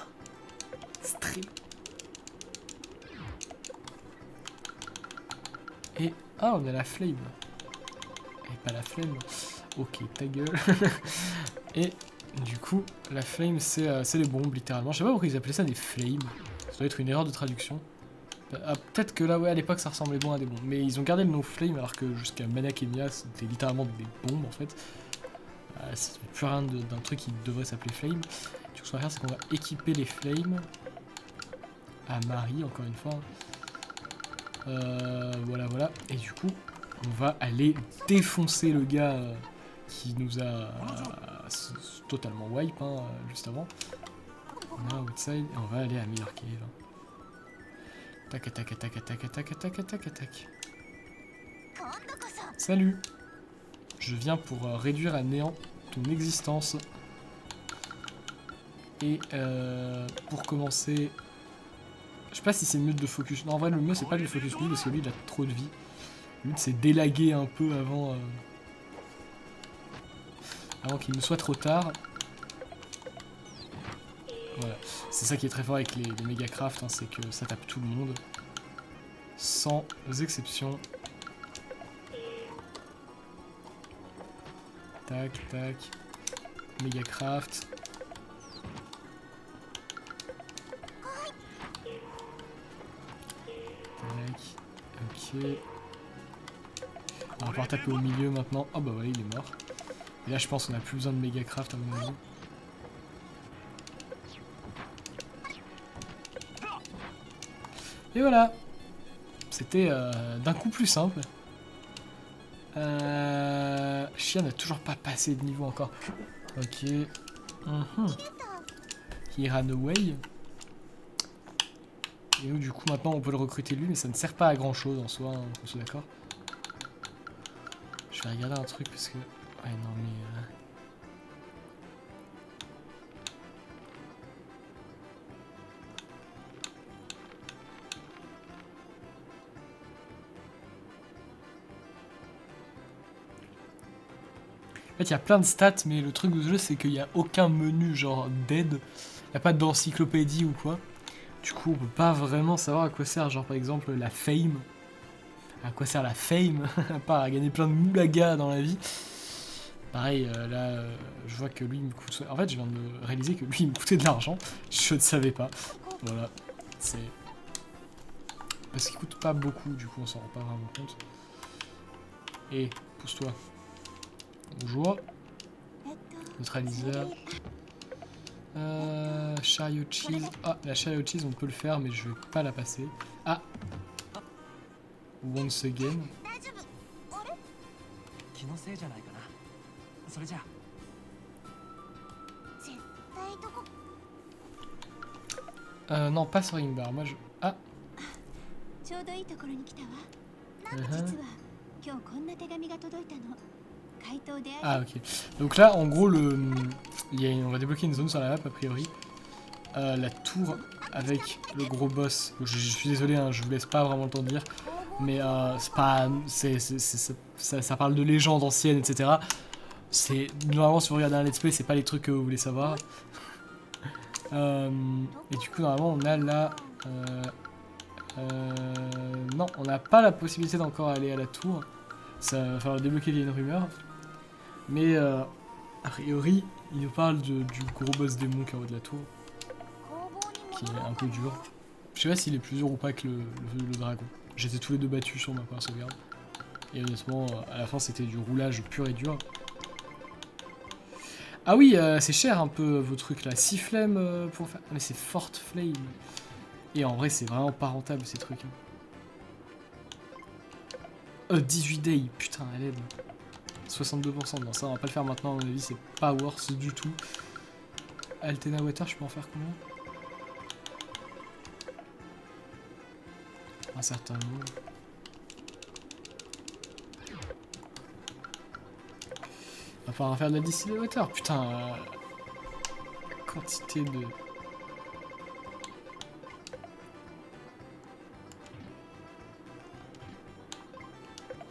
C'est très... Et... Ah, on a la flame. Et pas la flemme. Ok, ta gueule. Et du coup, la flame, c'est les bombes, littéralement. Je sais pas pourquoi ils appelaient ça des flames. Ça doit être une erreur de traduction. Ah, peut-être que là, ouais, à l'époque, ça ressemblait bon à des bombes. Mais ils ont gardé le nom flame, alors que jusqu'à Mana Khemia, c'était littéralement des bombes, en fait. C'est plus rien d'un truc qui devrait s'appeler flame. Du coup, ce qu'on va faire, c'est qu'on va équiper les flames à Marie, encore une fois. Voilà, voilà. Et du coup, on va aller défoncer le gars qui nous a totalement wipe, hein, juste avant. On a outside et on va aller à Miller Cave. Tac, tac, tac, tac, tac, tac, tac, tac, tac. Salut. Je viens pour réduire à néant ton existence. Et pour commencer... Je sais pas si c'est mieux de focus. Non, en vrai, le mieux, c'est pas de le focus lui, parce que lui, il a trop de vie. Le but, c'est d'élaguer un peu avant... avant qu'il ne soit trop tard. Voilà. C'est ça qui est très fort avec les Megacraft, hein, c'est que ça tape tout le monde. Sans exception. Tac, tac. Megacraft. Tac. Ok. On va pouvoir taper au milieu maintenant. Oh bah ouais, il est mort. Et là, je pense qu'on a plus besoin de Megacraft à mon avis. Et voilà. C'était d'un coup plus simple. Chien n'a toujours pas passé de niveau encore. Ok. He ran away. Et nous, du coup, maintenant, on peut le recruter lui, mais ça ne sert pas à grand chose en soi, hein, on soit d'accord. Je vais regarder un truc parce que. Ouais, non, mais. En fait, il y a plein de stats, mais le truc de ce jeu, c'est qu'il n'y a aucun menu genre d'aide. Il n'y a pas d'encyclopédie ou quoi. Du coup, on peut pas vraiment savoir à quoi sert, genre par exemple la fame. À quoi sert la fame? À part à gagner plein de moulaga dans la vie. Pareil, là, je vois que lui, il me coûte... En fait, je viens de réaliser que lui, il me coûtait de l'argent. Je ne savais pas. Voilà. C'est... Parce qu'il coûte pas beaucoup, du coup, on s'en rend pas vraiment compte. Et, pousse-toi. Bonjour. Neutraliseur. Chariot cheese. Ah, la chariot cheese, on peut le faire, mais je vais pas la passer. Ah! Once again. Non, pas sur Ringbar. Moi, je... Ah! Ah, ok. Donc là, en gros, on va débloquer une zone sur la map, a priori. La tour avec le gros boss. Je suis désolé, hein, je vous laisse pas vraiment le temps de dire. Mais c'est pas... ça parle de légendes anciennes, etc. Normalement, si vous regardez un let's play, c'est pas les trucs que vous voulez savoir. Et du coup, normalement, on a là... non, on n'a pas la possibilité d'encore aller à la tour. Ça va falloir débloquer via une rumeur. Mais, a priori, il nous parle du gros boss démon qui est en haut de la tour. Qui est un peu dur. Je sais pas s'il est plus dur ou pas que le dragon. J'étais tous les deux battus sur ma première sauvegarde. Et honnêtement, à la fin, c'était du roulage pur et dur. Ah oui, c'est cher un peu vos trucs là. 6 flemmes pour faire... Ah, mais c'est Forte Flame. Et en vrai, c'est vraiment pas rentable ces trucs. 18 day, putain, à l'aide. 62%, non, ça on va pas le faire maintenant, à mon avis, c'est pas worth du tout. Altena Water, je peux en faire combien? Un certain nombre. On va falloir faire de la distilled water, putain. Quantité de...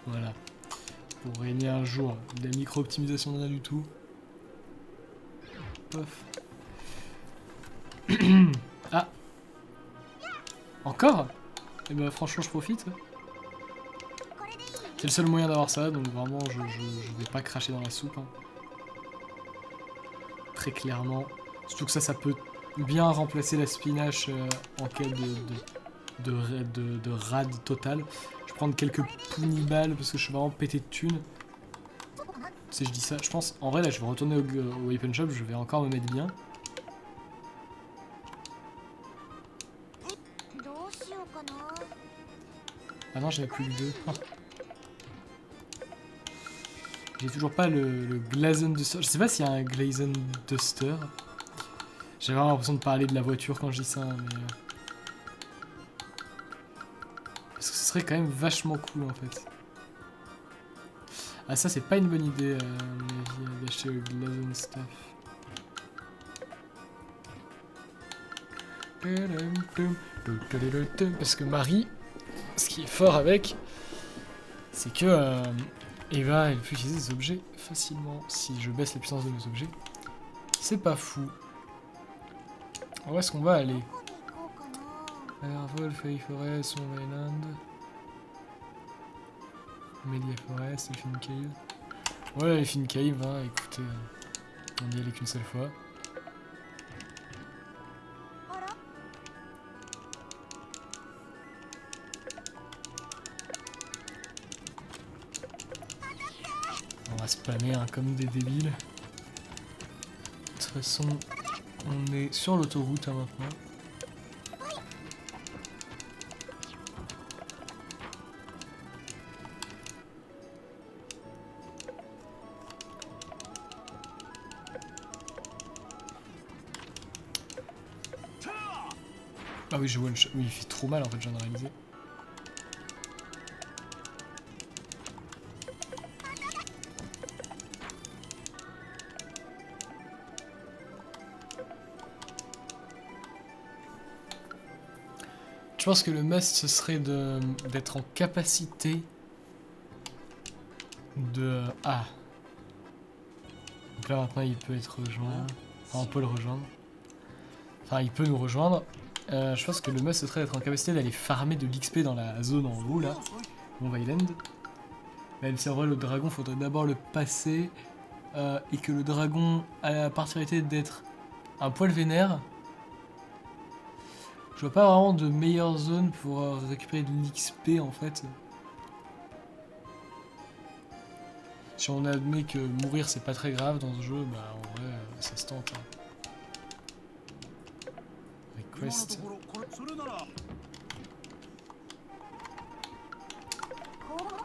Voilà. Pour régner un jour. De la micro-optimisation de rien du tout. Pof. Ah. Encore? Et bah franchement je profite. C'est le seul moyen d'avoir ça, donc vraiment je vais pas cracher dans la soupe. Hein. Très clairement. Surtout que ça peut bien remplacer la spinache en cas de rad total. Je vais prendre quelques pouniballes parce que je suis vraiment pété de thunes. Si je dis ça, je pense, en vrai là je vais retourner au weapon shop, je vais encore me mettre bien. Ah non, j'avais plus que 2. J'ai toujours pas le Glazen Duster. Je sais pas s'il y a un Glazen Duster. J'ai vraiment l'impression de parler de la voiture quand je dis ça, mais... Parce que ce serait quand même vachement cool en fait. Ah ça c'est pas une bonne idée à mon avis d'acheter le Glazen Stuff. Parce que Marie, ce qui est fort avec, c'est que Eva elle peut utiliser des objets facilement si je baisse la puissance de mes objets. C'est pas fou. Où est-ce qu'on va aller? Airwolf, Fairy Forest, Small Island, Media Forest, Elfin Cave. Ouais, Elfin Cave, hein, écoutez, on n'y allait qu'une seule fois. On va spammer hein, comme des débiles. De toute façon, on est sur l'autoroute hein, maintenant. Ah oui, je vois le chat. Oui, il fait trop mal en fait, j'en ai réalisé. Je pense que le must ce serait d'être en capacité de... Ah. Donc là maintenant il peut être rejoint. Enfin on peut le rejoindre. Enfin il peut nous rejoindre. Je pense que le must ce serait d'être en capacité d'aller farmer de l'XP dans la zone en haut là. Mon Island. Même si en vrai le dragon faudrait d'abord le passer. Et que le dragon a la particularité d'être un poil vénère. Je vois pas vraiment de meilleure zone pour récupérer de l'XP en fait. Si on admet que mourir c'est pas très grave dans ce jeu, bah en vrai ça se tente. Hein. Request.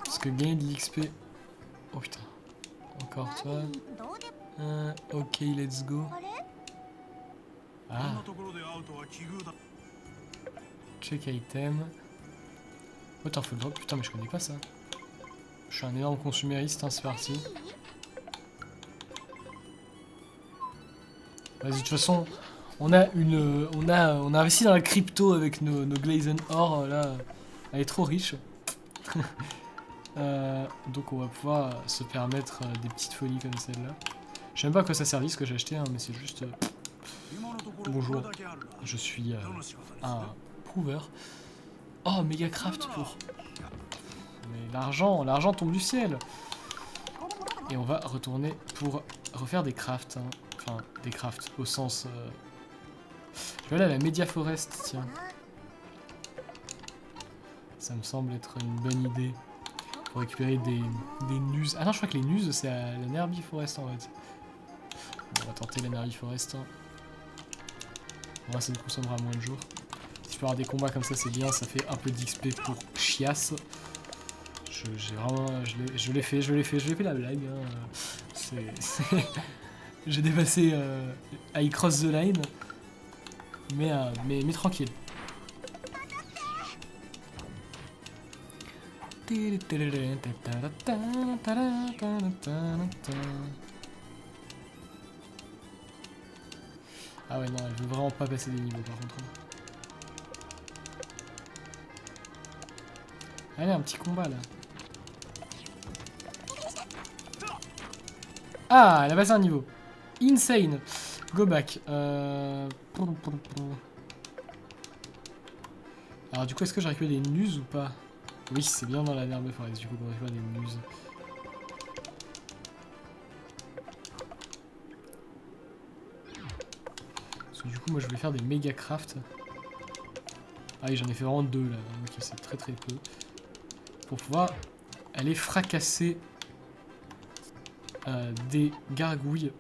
Parce que gagner de l'XP. Oh putain. Encore toi. Ok, let's go. Ah. Check item. Oh t'en faut le drop. Putain mais je connais pas ça. Je suis un énorme consumériste, hein, c'est parti. Vas-y, de toute façon, on a investi dans la crypto avec nos Glazen Ore, là. Elle est trop riche. Donc on va pouvoir se permettre des petites folies comme celle-là. Je sais même pas à quoi ça servait ce que j'ai acheté, hein, mais c'est juste... Bonjour, je suis un prover. Oh, méga craft pour... Mais l'argent tombe du ciel. Et on va retourner pour refaire des crafts. Hein. Enfin, des crafts au sens... Je vais aller à la Media Forest, tiens. Ça me semble être une bonne idée. Pour récupérer des nuses. Ah non, je crois que les nuses, c'est à la Nerby Forest en fait. Bon, on va tenter la Nerby Forest. Hein. Moi, ça nous consommera moins de jours. Si je peux avoir des combats comme ça, c'est bien. Ça fait un peu d'XP pour chiasse. J'ai vraiment... Je l'ai fait la blague. Hein. J'ai dépassé I cross the line. Mais tranquille. Ah ouais non, elle veut vraiment pas passer des niveaux par contre. Allez, un petit combat là. Ah, elle a passé un niveau. Insane. Go back. Alors du coup, est-ce que j'ai récupéré des news ou pas? Oui, c'est bien dans la Nerby Forest, du coup, on récupère des news. Parce que du coup, moi, je voulais faire des méga crafts. Ah oui, j'en ai fait vraiment 2 là, donc c'est très très peu. Pour pouvoir aller fracasser des gargouilles.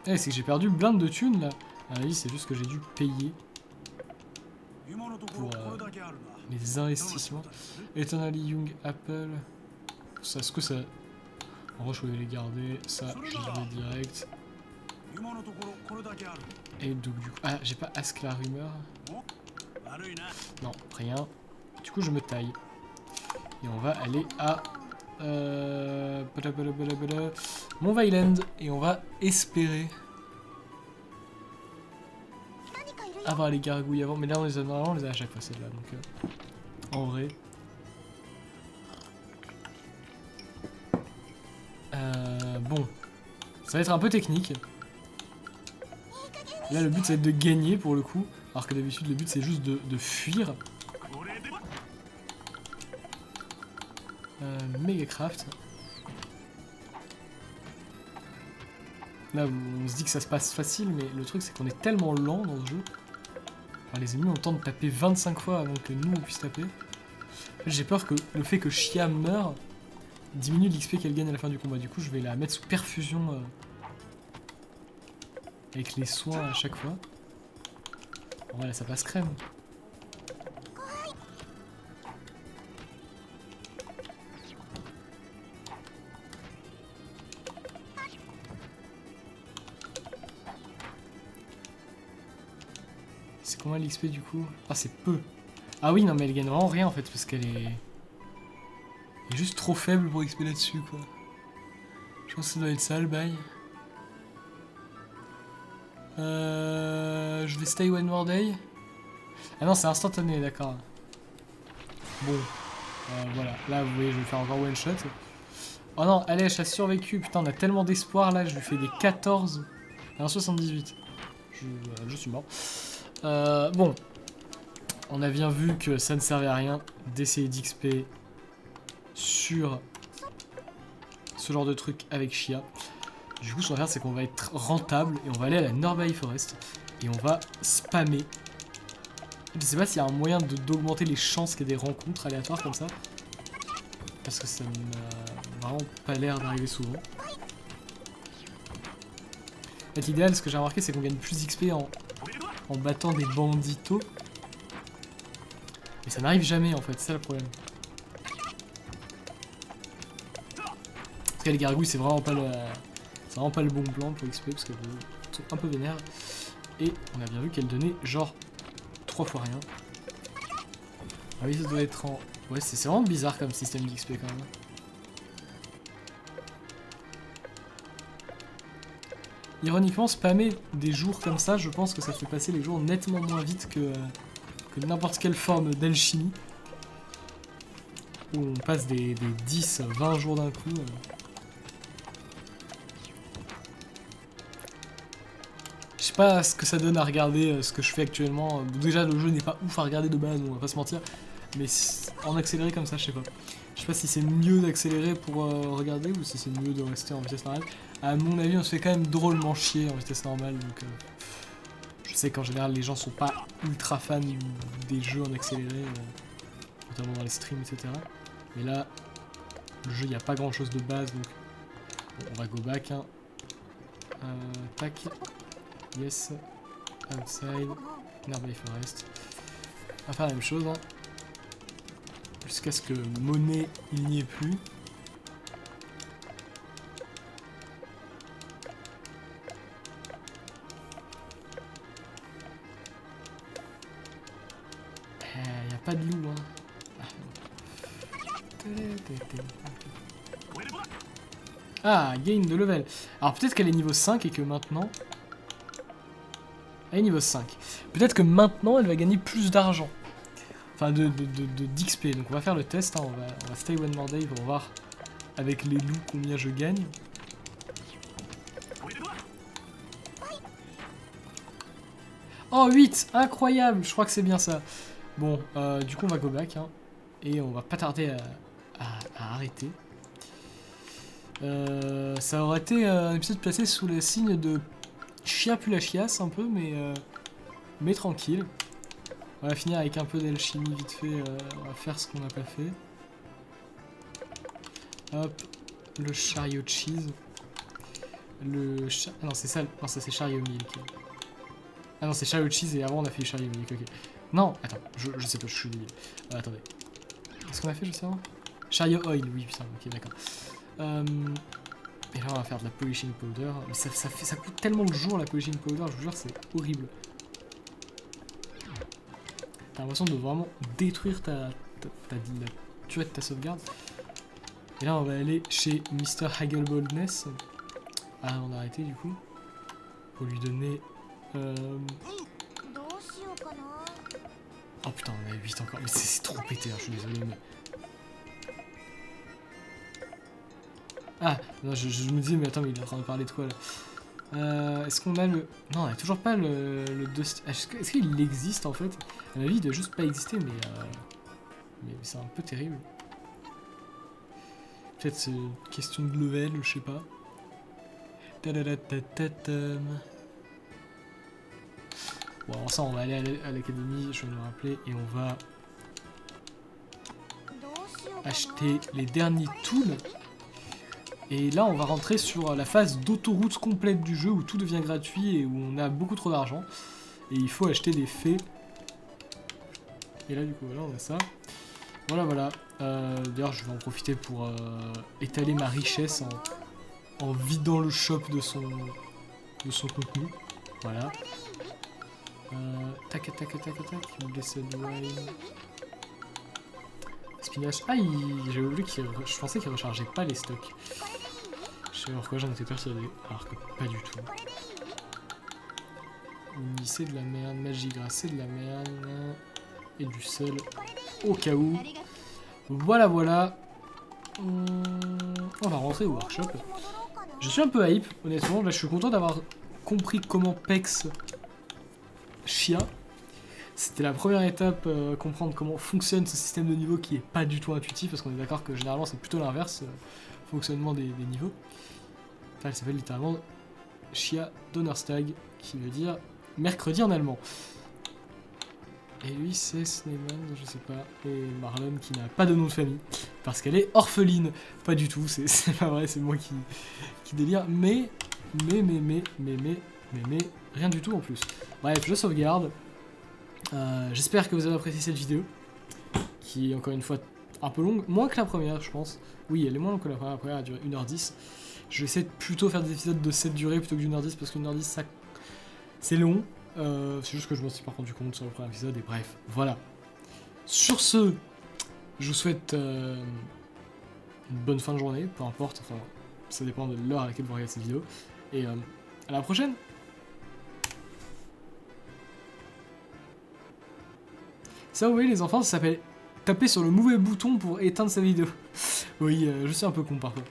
Eh, c'est que j'ai perdu plein de thunes là. À la vie, c'est juste que j'ai dû payer pour les investissements. Eternally Young Apple. Ça, est-ce que ça... En vrai, je voulais les garder. Ça, je vais direct. Et donc, du coup... Ah, j'ai pas Ask la rumeur. Non, rien. Du coup, je me taille. Et on va aller à... Mon Island. Et on va espérer... avoir les gargouilles avant. Mais là, on les a à chaque fois, celle-là. Donc, en vrai... Bon. Ça va être un peu technique. Là, le but, ça va être de gagner pour le coup. Alors que d'habitude, le but, c'est juste de fuir. Megacraft. Là, on se dit que ça se passe facile, mais le truc, c'est qu'on est tellement lent dans ce jeu. Enfin, les ennemis ont le temps de taper 25 fois avant que nous, on puisse taper. J'ai peur que le fait que Shia meure diminue l'XP qu'elle gagne à la fin du combat. Du coup, je vais la mettre sous perfusion avec les soins à chaque fois. Bon, voilà, ça passe crème. C'est combien l'XP du coup? Ah, c'est peu. Ah oui, non, mais elle gagne vraiment rien en fait, parce qu'elle est... Elle est juste trop faible pour XP là-dessus, quoi. Je pense que ça doit être ça, le bail. Je vais stay one more day. Ah non, c'est instantané, d'accord. Bon. Voilà, là, vous voyez, je vais faire encore one shot. Oh non, Alèche a survécu. Putain, on a tellement d'espoir, là, je lui fais des 14. Alors 78. Je suis mort. Bon. On a bien vu que ça ne servait à rien d'essayer d'XP sur ce genre de truc avec Shia. Du coup, ce qu'on va faire, c'est qu'on va être rentable et on va aller à la Norbai Forest et on va spammer. Je sais pas s'il y a un moyen d'augmenter les chances qu'il y ait des rencontres aléatoires comme ça. Parce que ça n'a vraiment pas l'air d'arriver souvent. En fait, l'idéal, ce que j'ai remarqué, c'est qu'on gagne plus d'XP en battant des banditos. Mais ça n'arrive jamais en fait, c'est ça le problème. Parce que les gargouilles, c'est vraiment pas le bon plan pour XP parce qu'elles sont un peu vénères. Et on a bien vu qu'elles donnaient genre 3 fois rien. Ah oui, ça doit être en... Ouais, c'est vraiment bizarre comme système d'XP quand même. Ironiquement, spammer des jours comme ça, je pense que ça fait passer les jours nettement moins vite que n'importe quelle forme d'alchimie. Où on passe des 10-20 jours d'un coup. Je sais pas ce que ça donne à regarder ce que je fais actuellement. Déjà, le jeu n'est pas ouf à regarder de base, on va pas se mentir. Mais en accéléré comme ça, je sais pas. Je sais pas si c'est mieux d'accélérer pour regarder ou si c'est mieux de rester en vitesse normale. À mon avis, on se fait quand même drôlement chier en vitesse normale. Donc, je sais qu'en général, les gens sont pas ultra fans des jeux en accéléré, notamment dans les streams, etc. Mais là, le jeu, il n'y a pas grand chose de base. Donc, bon, on va go back. Hein. Tac. Yes. Outside. Norbai Forest. On va faire la même chose. Hein. Jusqu'à ce que monnaie, il n'y ait plus. Il n'y a pas de loup, hein. Ah, gain de level. Alors peut-être qu'elle est niveau 5 et que maintenant... Elle est niveau 5. Peut-être que maintenant, elle va gagner plus d'argent. Enfin, d'XP. Donc on va faire le test, hein. On va stay one more day pour voir avec les loups combien je gagne. Oh, 8! Incroyable! Je crois que c'est bien ça. Bon, du coup on va go back, hein, et on va pas tarder à arrêter. Ça aurait été un épisode placé sous le signe de Chia plus la chiasse un peu, mais tranquille. On va finir avec un peu d'alchimie vite fait, on va faire ce qu'on n'a pas fait. Hop, le chariot cheese. Ah non, c'est ça, non, ça c'est chariot milk. Ah non, c'est chariot cheese et avant on a fait le chariot milk, ok. Non, attends, je sais pas, je suis débile. Attendez. Qu'est-ce qu'on a fait juste avant? Chariot oil, oui, putain, ok, d'accord. Et là, on va faire de la polishing powder. Mais ça coûte tellement de jours la polishing powder, je vous jure, c'est horrible. T'as l'impression de vraiment détruire la tuer de ta sauvegarde. Et là, on va aller chez Mr. Haggleboldness. Ah, on a arrêté du coup. Pour lui donner. Oh putain, on a 8 encore. Mais c'est trop pété, hein, je suis désolé, mais. Ah, non, je me disais, mais attends, mais il est en train de parler de quoi là? Est-ce qu'on a le... Non, on a toujours pas le Dust... Est-ce qu'il existe en fait? À ma vie, il doit juste pas exister, mais c'est un peu terrible. Peut-être c'est une question de level, je sais pas. Tadadadadadam. Bon, alors ça, on va aller à l'académie, je vais me rappeler, et on va acheter les derniers tools. Et là, on va rentrer sur la phase d'autoroute complète du jeu où tout devient gratuit et où on a beaucoup trop d'argent. Et il faut acheter des faits. Et là, du coup, voilà, on a ça. Voilà, voilà. D'ailleurs, je vais en profiter pour étaler ma richesse en vidant le shop de son contenu. Voilà. Tac, tac, tac, tac, tac. Blessed Wine. Spinache. Ah, j'avais oublié qu'il... Je pensais qu'il rechargeait pas les stocks. Je sais pas pourquoi j'en étais persuadé, alors que pas du tout. C'est de la merde, Magigra c'est de la merde. Et du sel au cas où. Voilà, voilà. On va rentrer au workshop. Je suis un peu hype, honnêtement. Là, je suis content d'avoir compris comment PEX Chia. C'était la première étape, comprendre comment fonctionne ce système de niveau qui est pas du tout intuitif, parce qu'on est d'accord que généralement c'est plutôt l'inverse, fonctionnement des niveaux. Là, elle s'appelle littéralement Chia Donnerstag, qui veut dire mercredi en allemand. Et lui, c'est Sneyman, je sais pas, et Marlon qui n'a pas de nom de famille, parce qu'elle est orpheline. Pas du tout, c'est pas vrai, c'est moi qui délire, mais, rien du tout en plus. Bref, je sauvegarde. J'espère que vous avez apprécié cette vidéo, qui est encore une fois un peu longue, moins que la première je pense. Oui, elle est moins longue que la première elle dure 1h10. Je vais essayer de plutôt faire des épisodes de cette durée plutôt que d'1h10 parce que 1h10 ça... c'est long. C'est juste que je m'en suis pas rendu compte sur le premier épisode et bref, voilà. Sur ce, je vous souhaite une bonne fin de journée, peu importe, enfin ça dépend de l'heure à laquelle vous regardez cette vidéo. Et à la prochaine. Ça, vous voyez les enfants, ça s'appelle taper sur le mauvais bouton pour éteindre sa vidéo. Oui, je suis un peu con parfois.